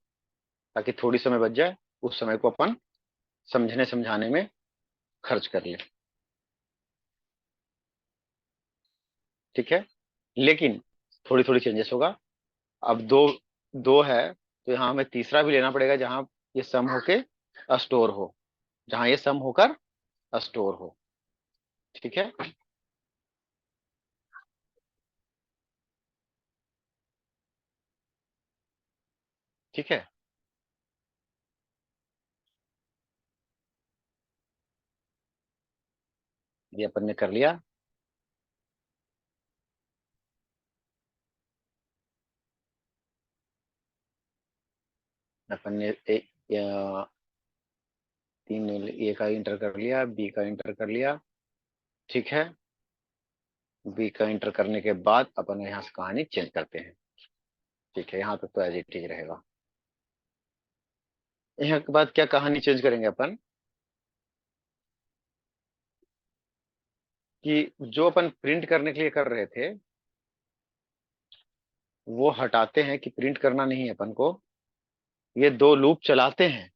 ताकि थोड़ी समय बच जाए, उस समय को अपन समझने समझाने में खर्च कर लें। ठीक है, लेकिन थोड़ी थोड़ी चेंजेस होगा। अब दो दो है तो यहाँ हमें तीसरा भी लेना पड़ेगा जहां ये सम होके स्टोर हो, जहां ये सम होकर स्टोर हो। ठीक है, ठीक है। ये अपन ने कर लिया। अपन ने तीन ए का इंटर कर लिया, बी का इंटर कर लिया। ठीक है, बी का इंटर करने के बाद अपन यहाँ से कहानी चेंज करते हैं। ठीक है, यहाँ तक तो एज इट इज रहेगा। यहाँ के बाद क्या कहानी चेंज करेंगे अपन, कि जो अपन प्रिंट करने के लिए कर रहे थे वो हटाते हैं, कि प्रिंट करना नहीं है अपन को, ये दो लूप चलाते हैं।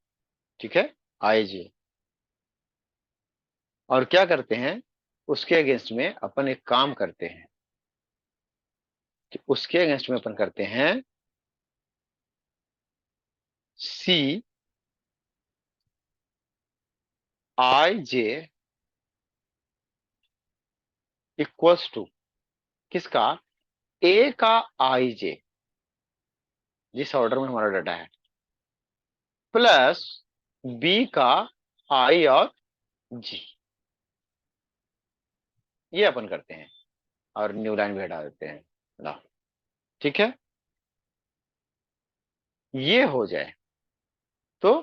ठीक है, आई जे, और क्या करते हैं, उसके अगेंस्ट में अपन एक काम करते हैं, कि उसके अगेंस्ट में अपन करते हैं सी आई जे इक्वल्स टू किसका, ए का आई जे, जिस ऑर्डर में हमारा डाटा है, प्लस बी का आई और जी। ये अपन करते हैं और न्यू लाइन भी हटा देते हैं। ला, ठीक है, ये हो जाए तो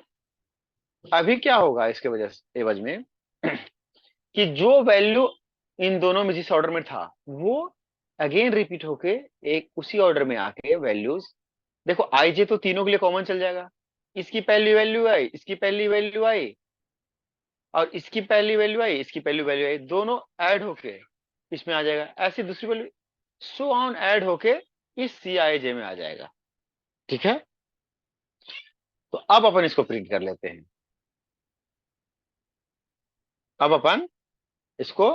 अभी क्या होगा इसके वजह से एवज में, कि जो वैल्यू इन दोनों में जिस ऑर्डर में था वो अगेन रिपीट होके एक उसी ऑर्डर में आके वैल्यूज, देखो आई जे तो तीनों के लिए कॉमन चल जाएगा। इसकी पहली वैल्यू आई, इसकी पहली वैल्यू आई, और इसकी पहली वैल्यू आई, इसकी पहली वैल्यू आई, दोनों ऐड होके इसमें आ जाएगा। ऐसी दूसरी वैल्यू सो ऑन ऐड होके इस सी आई जे में आ जाएगा। ठीक है, तो अब अपन इसको प्रिंट कर लेते हैं। अब अपन इसको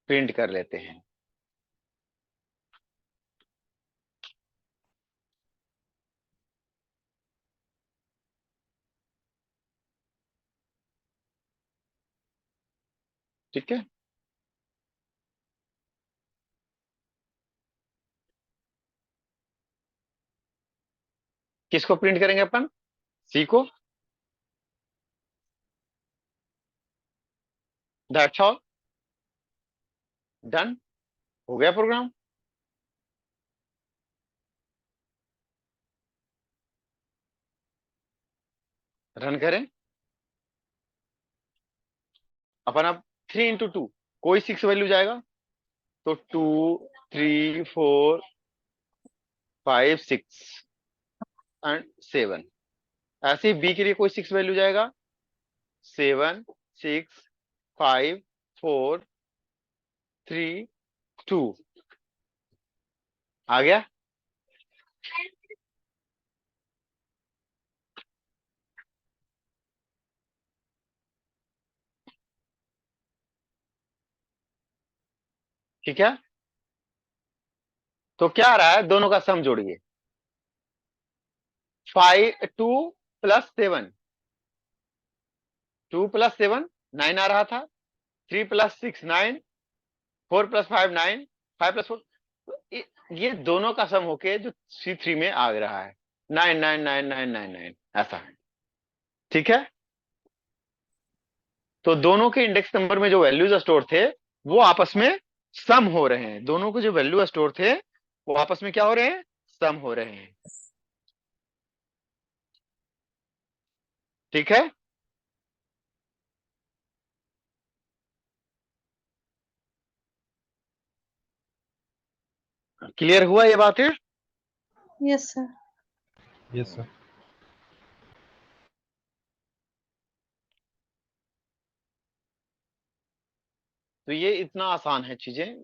प्रिंट कर लेते हैं। ठीक है, किसको प्रिंट करेंगे अपन, सी को। दैट्स ऑल, डन, हो गया प्रोग्राम। रन करें अपन। अब 3 into 2 कोई 6 वैल्यू जाएगा, तो 2, 3, 4, 5, 6 एंड 7। ऐसे ही बी के लिए कोई 6 वैल्यू जाएगा, 7, 6, 5, 4, 3, 2। आ गया। ठीक है, तो क्या आ रहा है, दोनों का सम जोड़िए। 2 + 7, 2 + 7 9 आ रहा था, 3 + 6 9, 4 + 5 9, 5 + 4, ये दोनों का सम होके जो C3 में आ रहा है 9 9 9 9 9 9, ऐसा है। ठीक है, तो दोनों के इंडेक्स नंबर में जो वैल्यूज स्टोर थे वो आपस में सम हो रहे हैं, दोनों के जो वैल्यू स्टोर थे वो आपस में क्या हो रहे हैं, सम हो रहे हैं। ठीक है। क्लियर हुआ ये बात है? Yes sir. Yes sir. तो ये इतना आसान है चीजें,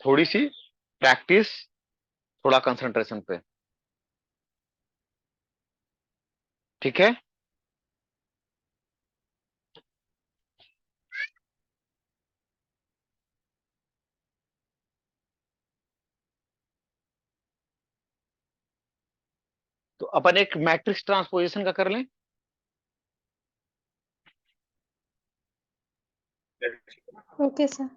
थोड़ी सी प्रैक्टिस, थोड़ा कंसंट्रेशन पे। ठीक है। तो अपन एक मैट्रिक्स ट्रांसपोजिशन का कर लें। Okay sir.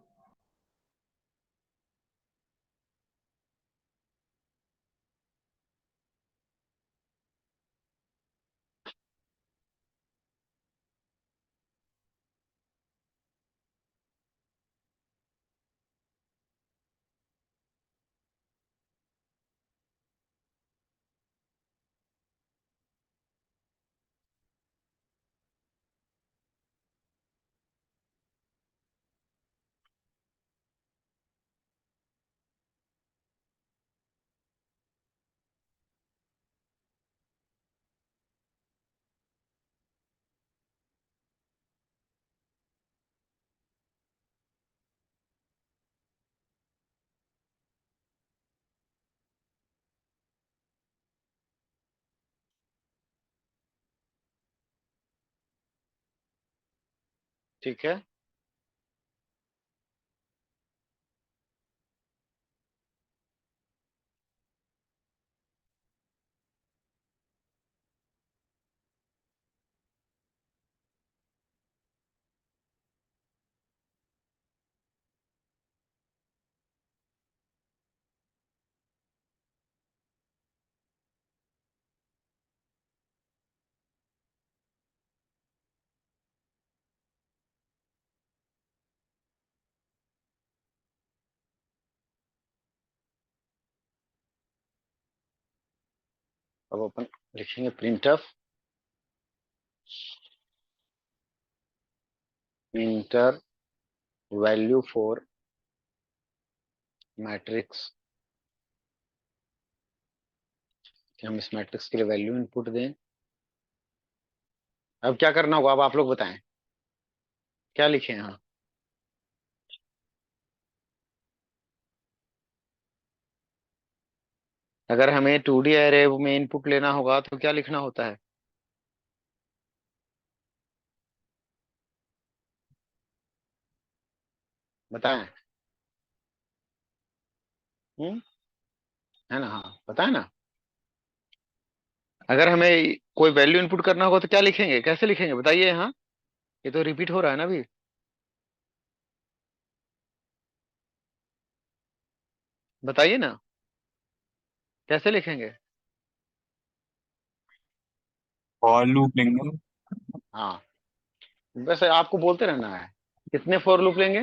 ठीक है। अब अपन लिखेंगे printf inter value for matrix, कि हम इस मैट्रिक्स के लिए वैल्यू इनपुट दें। अब क्या करना होगा, अब आप लोग बताएं क्या लिखें यहाँ। अगर हमें 2D एरे में इनपुट लेना होगा तो क्या लिखना होता है, बताएं। हम्म, है ना, हाँ बताएं ना। अगर हमें कोई वैल्यू इनपुट करना होगा तो क्या लिखेंगे, कैसे लिखेंगे बताइए। हाँ, ये तो रिपीट हो रहा है ना अभी, बताइए ना कैसे लिखेंगे। फॉर लूप लेंगे। हाँ, बस आपको बोलते रहना है। कितने फॉर लूप लेंगे?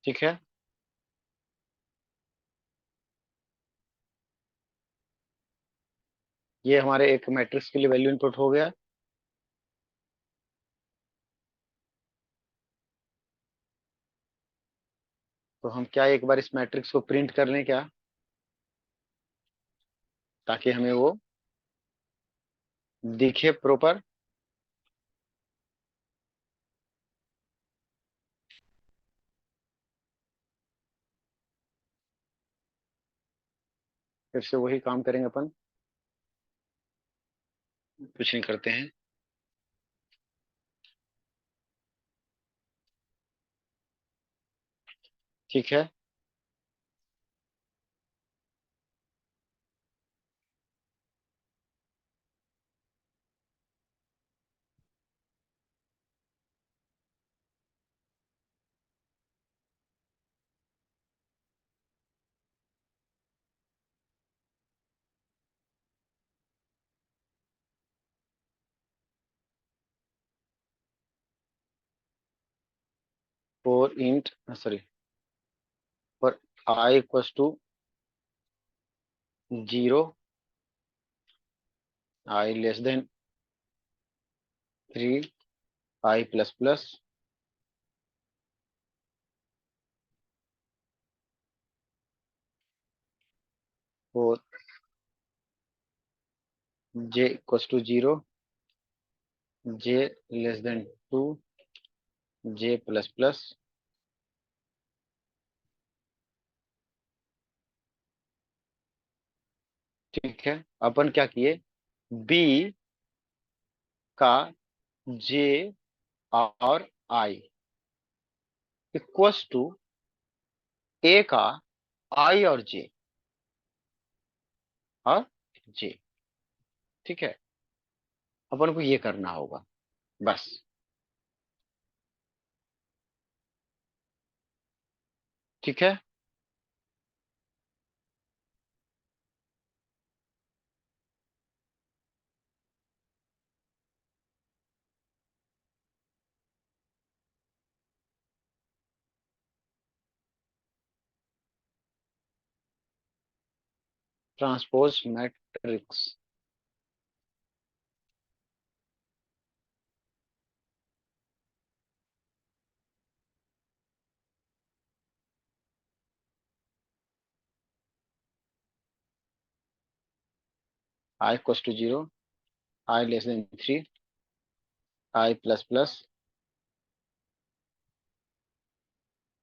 ठीक है। ये हमारे एक मैट्रिक्स के लिए वैल्यू इनपुट हो गया। तो हम क्या एक बार इस मैट्रिक्स को प्रिंट कर लें क्या, ताकि हमें वो दिखे प्रॉपर। फिर से वही काम करेंगे अपन, कुछ नहीं करते हैं। ठीक है, for int sorry, for I equals to 0, I less than 3, I plus plus, for J equals to 0, J less than 2, J plus plus, ठीक है। अपन क्या किए, बी का जे और आई इक्वल्स टू ए का आई और जे और जे, ठीक है। अपन को ये करना होगा बस। ठीक है, transpose matrix, I equals to 0, I less than 3, I plus plus,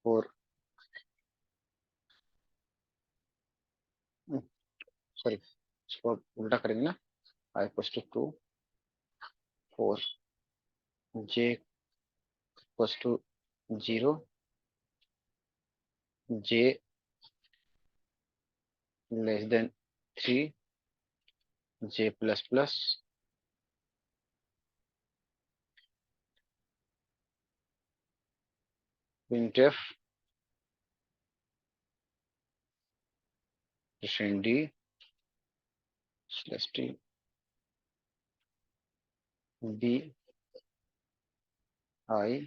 for sorry, इसको उल्टा करेंगे ना, I equals to 2, 4, J equals to 0, J less than 3, J plus plus, printf D slash T B I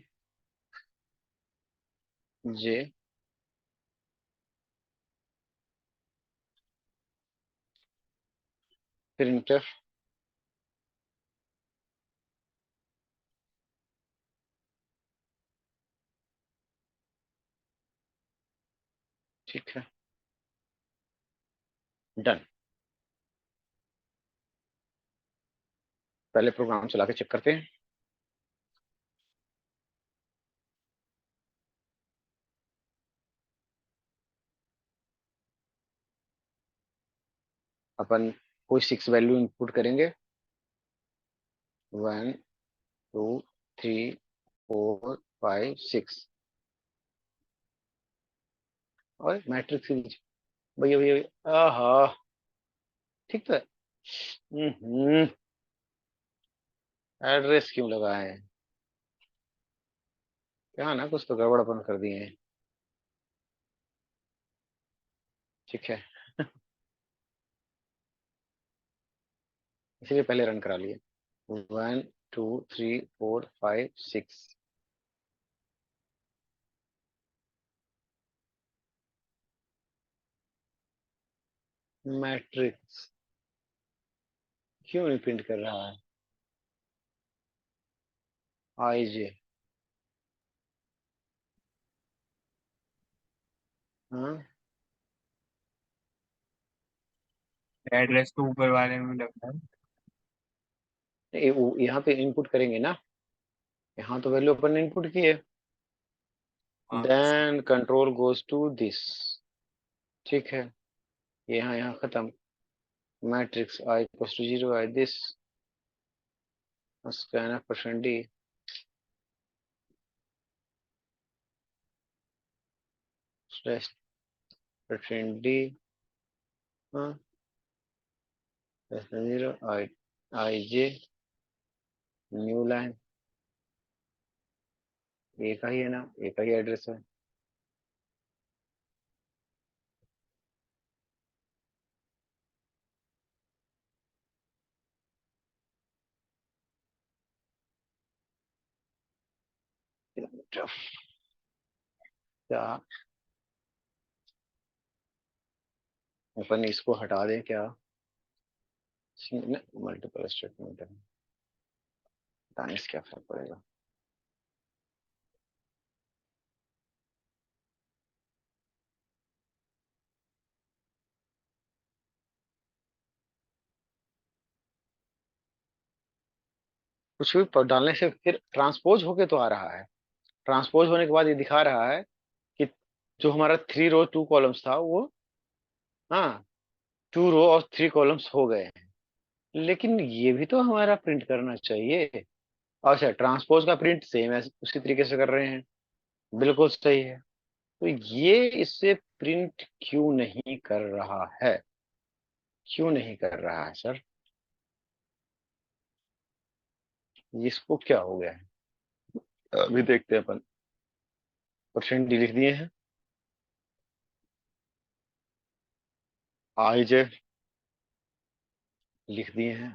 J, printf ठीक है, done. पहले programme चला के check करते हैं। अपन कोई 6 वैल्यू इनपुट करेंगे, 1 2 3 4 5 6, और मैट्रिक्स भैया भैया भैया, आहा, ठीक तो है। एड्रेस क्यों लगाए हैं, क्या ना कुछ तो गड़बड़ अपन कर दिए हैं। ठीक है, इसलिए पहले रन करा लिए, 1 2 3 4 5 6, मैट्रिक्स क्यों नहीं प्रिंट कर रहा है, आई जे, हाँ एड्रेस तो ऊपर वाले में लगता है। यहाँ पे इनपुट करेंगे ना, यहाँ तो वैल्यू अपन ने इनपुट की है, हाँ then control goes to this, ठीक है। यहाँ खत्म। Matrix I equal to 0 I this scan percent D slash percent D, हाँ 0 आई आई जे न्यू लाइन, एक ही है ना, एक ही एड्रेस है। क्या अपन इसको हटा दें क्या? मल्टीपल स्टेटमेंट है, हटाने से क्या फर्क पड़ेगा? कुछ भी डालने से फिर ट्रांसपोज होके तो आ रहा है। ट्रांसपोज होने के बाद ये दिखा रहा है कि जो हमारा 3 रो 2 कॉलम्स था वो, हाँ 2 रो और 3 कॉलम्स हो गए हैं। लेकिन ये भी तो हमारा प्रिंट करना चाहिए। अच्छा, ट्रांसपोज का प्रिंट सेम है, उसी तरीके से कर रहे हैं, बिल्कुल सही है। तो ये इससे प्रिंट क्यों नहीं कर रहा है? क्यों नहीं कर रहा है सर? इसको क्या हो गया है? अभी देखते हैं अपन। परसेंट डी लिख दिए हैं, आई जे लिख दिए हैं।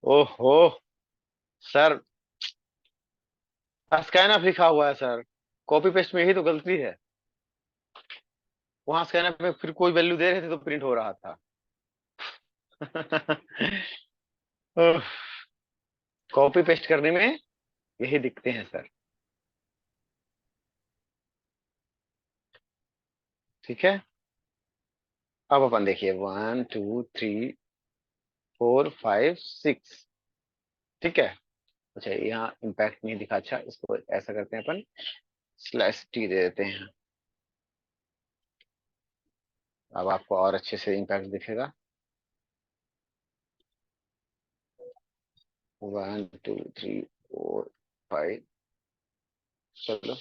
ओहो सर, स्कैन अप लिखा हुआ है सर, कॉपी पेस्ट में ही तो गलती है। वहां स्कैन अप में फिर कोई वैल्यू दे रहे थे तो प्रिंट हो रहा था। कॉपी पेस्ट करने में यही दिखते हैं सर। ठीक है, अब अपन देखिए 1 2 3 4 5 6। ठीक है, अच्छा यहाँ इम्पैक्ट नहीं दिखा। अच्छा, इसको ऐसा करते हैं अपन, स्लैश टी दे देते हैं। अब आपको और अच्छे से इम्पैक्ट दिखेगा। 1 2 3 4 5, चलो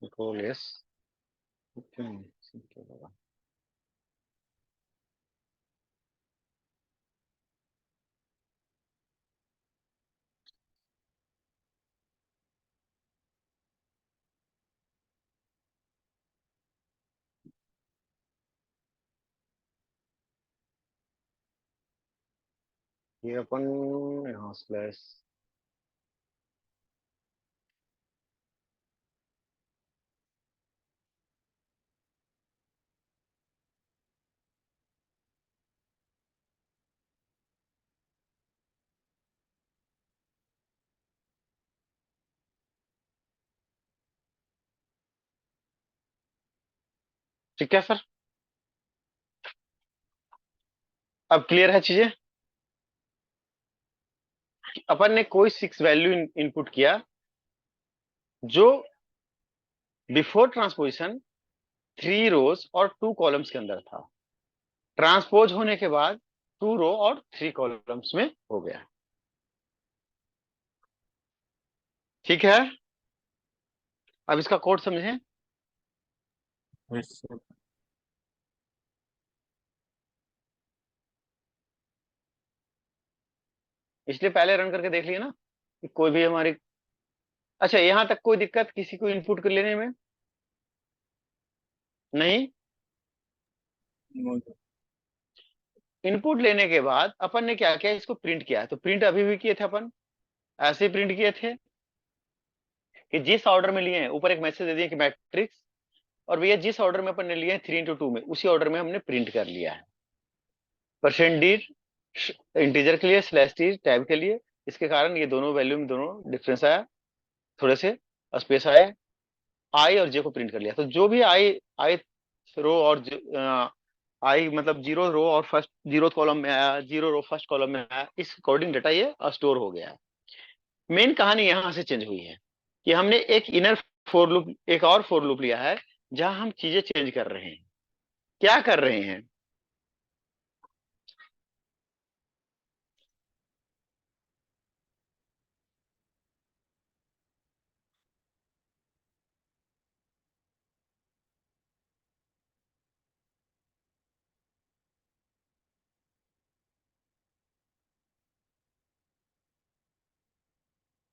कंट्रोल एस। ये अपन यहाँ स्लैश, ठीक है सर, अब क्लियर है चीजें। अपन ने कोई 6 वैल्यू इनपुट किया जो बिफोर ट्रांसपोजिशन 3 रोज और 2 कॉलम्स के अंदर था। ट्रांसपोज होने के बाद 2 रो और 3 कॉलम्स में हो गया। ठीक है, अब इसका कोड समझें। Yes sir. इसलिए पहले रन करके देख लिए ना कि कोई भी हमारी। अच्छा, यहां तक कोई दिक्कत किसी को इनपुट कर लेने में? नहीं। इनपुट लेने के बाद अपन ने क्या किया, इसको प्रिंट किया। तो प्रिंट अभी भी किए थे अपन, ऐसे ही प्रिंट किए थे कि जिस ऑर्डर में लिए हैं, ऊपर एक मैसेज दे दिया कि मैट्रिक्स, और भैया जिस ऑर्डर में अपन ने लिए हैं 3 into 2 में, उसी ऑर्डर में हमने प्रिंट कर लिया है। परसेंट डी इंटीजर के लिए, स्लैश टी टैब के लिए। इसके कारण ये दोनों वैल्यू में दोनों डिफरेंस आया, थोड़े से स्पेस आया। आई और जे को प्रिंट कर लिया। तो जो भी आई आई रो और आई मतलब जीरो रो और फर्स्ट जीरो कॉलम में आया, जीरो रो फर्स्ट कॉलम में आया, इस अकॉर्डिंग डाटा ये स्टोर हो गया है। मेन कहानी यहां से चेंज हुई है कि हमने एक इनर फोर लूप, एक और फोर लूप लिया है जहां हम चीजें चेंज कर रहे हैं। क्या कर रहे हैं?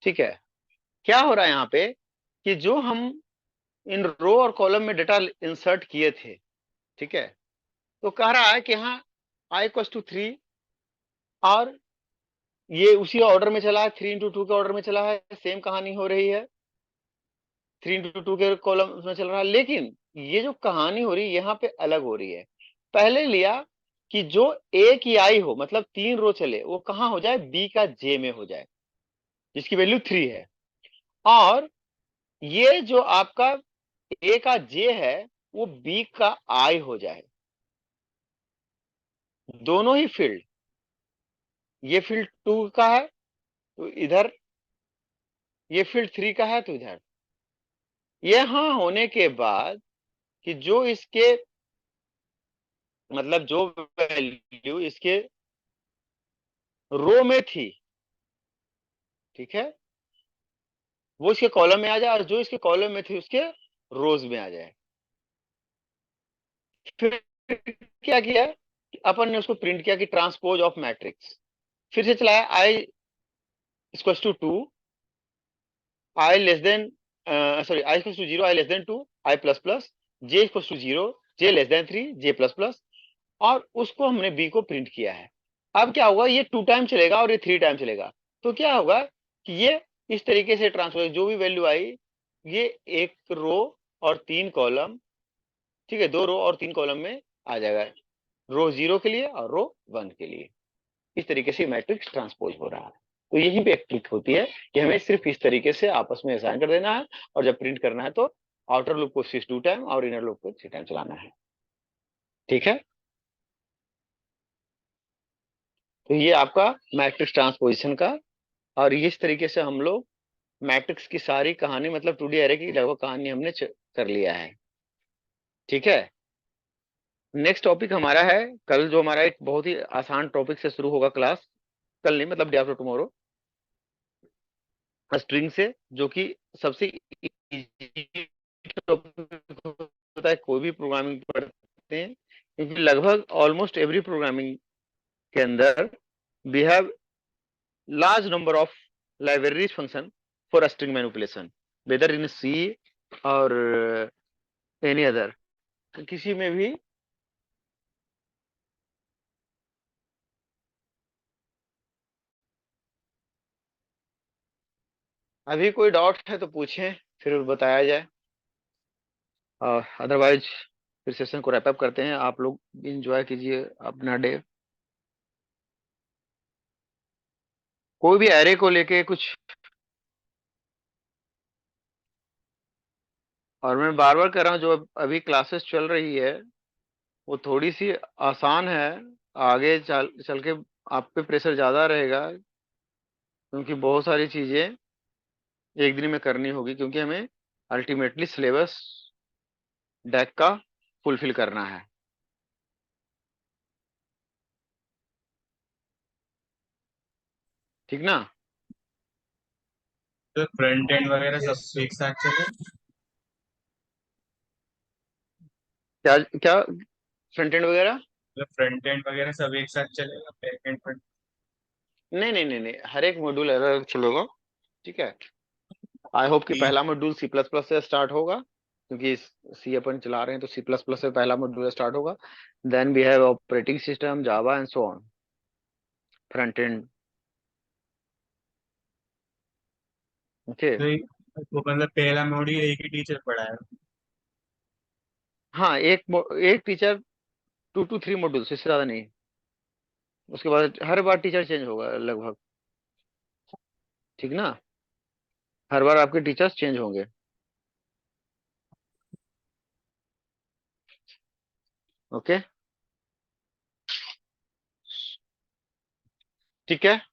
ठीक है, क्या हो रहा है यहाँ पे कि जो हम इन रो और कॉलम में डेटा इंसर्ट किए थे, ठीक है, तो कह रहा है कि हाँ आई इक्वल टू 3, और ये उसी ऑर्डर में चला है, 3 into 2 के ऑर्डर में चला है, सेम कहानी हो रही है, 3 into 2 के कॉलम में चल रहा है। लेकिन ये जो कहानी हो रही है यहाँ पे अलग हो रही है। पहले लिया कि जो ए की आई हो, मतलब 3 रो चले, वो कहाँ हो जाए, बी का जे में हो जाए, जिसकी वैल्यू 3 है। और ये जो आपका ए का जे है वो बी का आई हो जाए। दोनों ही फील्ड, ये फील्ड 2 का है तो इधर, ये फील्ड 3 का है तो इधर। यहां होने के बाद कि जो इसके मतलब जो वैल्यू इसके रो में थी, ठीक है, वो इसके कॉलम में आ जाए, और जो इसके कॉलम में थी उसके रोज में आ जाए। फिर क्या किया कि अपन ने उसको प्रिंट किया कि ट्रांसपोज ऑफ मैट्रिक्स। फिर से चलाया I equal to 2, I less than sorry I equal to 0, I less than 2, I plus plus, J equal to 0, J less than 3, J plus plus, और उसको हमने बी को प्रिंट किया है। अब क्या होगा, ये 2 टाइम चलेगा और ये 3 टाइम चलेगा। तो क्या होगा कि ये इस तरीके से ट्रांसफर, जो भी वैल्यू आई, ये एक रो और 3 कॉलम, ठीक है, 2 रो और 3 कॉलम में आ जाएगा, रो 0 के लिए और रो 1 के लिए। इस तरीके से मैट्रिक्स ट्रांसपोज हो रहा है। तो यहीं पे एक ट्रिक होती है कि हमें सिर्फ इस तरीके से आपस में असाइन कर देना है, और जब प्रिंट करना है तो आउटर लूप को 2 टाइम और इनर लूप को 3 टाइम चलाना है। ठीक है, तो ये आपका मैट्रिक्स ट्रांसपोजिशन का, और इस तरीके से हम लोग मैट्रिक्स की सारी कहानी, मतलब 2D एरे की लगभग कहानी हमने कर लिया है। ठीक है, नेक्स्ट टॉपिक हमारा है कल, जो हमारा एक बहुत ही आसान टॉपिक से शुरू होगा क्लास, कल नहीं मतलब डे आफ्टर टुमारो, स्ट्रिंग से, जो कि सबसे इजी टॉपिक होता है कोई भी प्रोग्रामिंग पढ़ते हैं, क्योंकि लगभग ऑलमोस्ट एवरी प्रोग्रामिंग के अंदर we have large number of libraries function for string manipulation, whether in C और एनी अदर, किसी में भी। अभी कोई डाउट है तो पूछें, फिर बताया जाए, अदरवाइज फिर सेशन को रैप अप करते हैं। आप लोग एंजॉय कीजिए अपना डे। कोई भी एरे को लेके कुछ, और मैं बार बार कह रहा हूँ, जो अभी क्लासेस चल रही है वो थोड़ी सी आसान है, आगे चल चल के आप पे प्रेशर ज्यादा रहेगा, क्योंकि बहुत सारी चीजें एक दिन में करनी होगी, क्योंकि हमें अल्टीमेटली सिलेबस डेक का फुलफिल करना है। ठीक ना? तो फ्रंट एंड वगैरह सब एक साथ चले, क्या क्या फ्रंट एंड वगैरह? मतलब फ्रंट एंड वगैरह सब एक साथ चलेगा, बैक एंड फ्रंट। नहीं नहीं नहीं नहीं, हर एक मॉड्यूल अलग अलग चलेगा। ठीक है, आई होप कि पहला मॉड्यूल सी प्लस प्लस से स्टार्ट होगा, क्योंकि सी अपन चला रहे हैं तो सी प्लस प्लस से पहला मॉड्यूल स्टार्ट होगा। Then we have operating system, Java and so on, front end. Okay, तो मतलब पहला मॉड्यूल एक ही टीचर पढ़ाएगा। हाँ, एक टीचर 2 to 3 मॉड्यूल से ज्यादा नहीं। उसके बाद हर बार टीचर चेंज होगा लगभग, ठीक ना, हर बार आपके टीचर्स चेंज होंगे। ओके, ठीक है।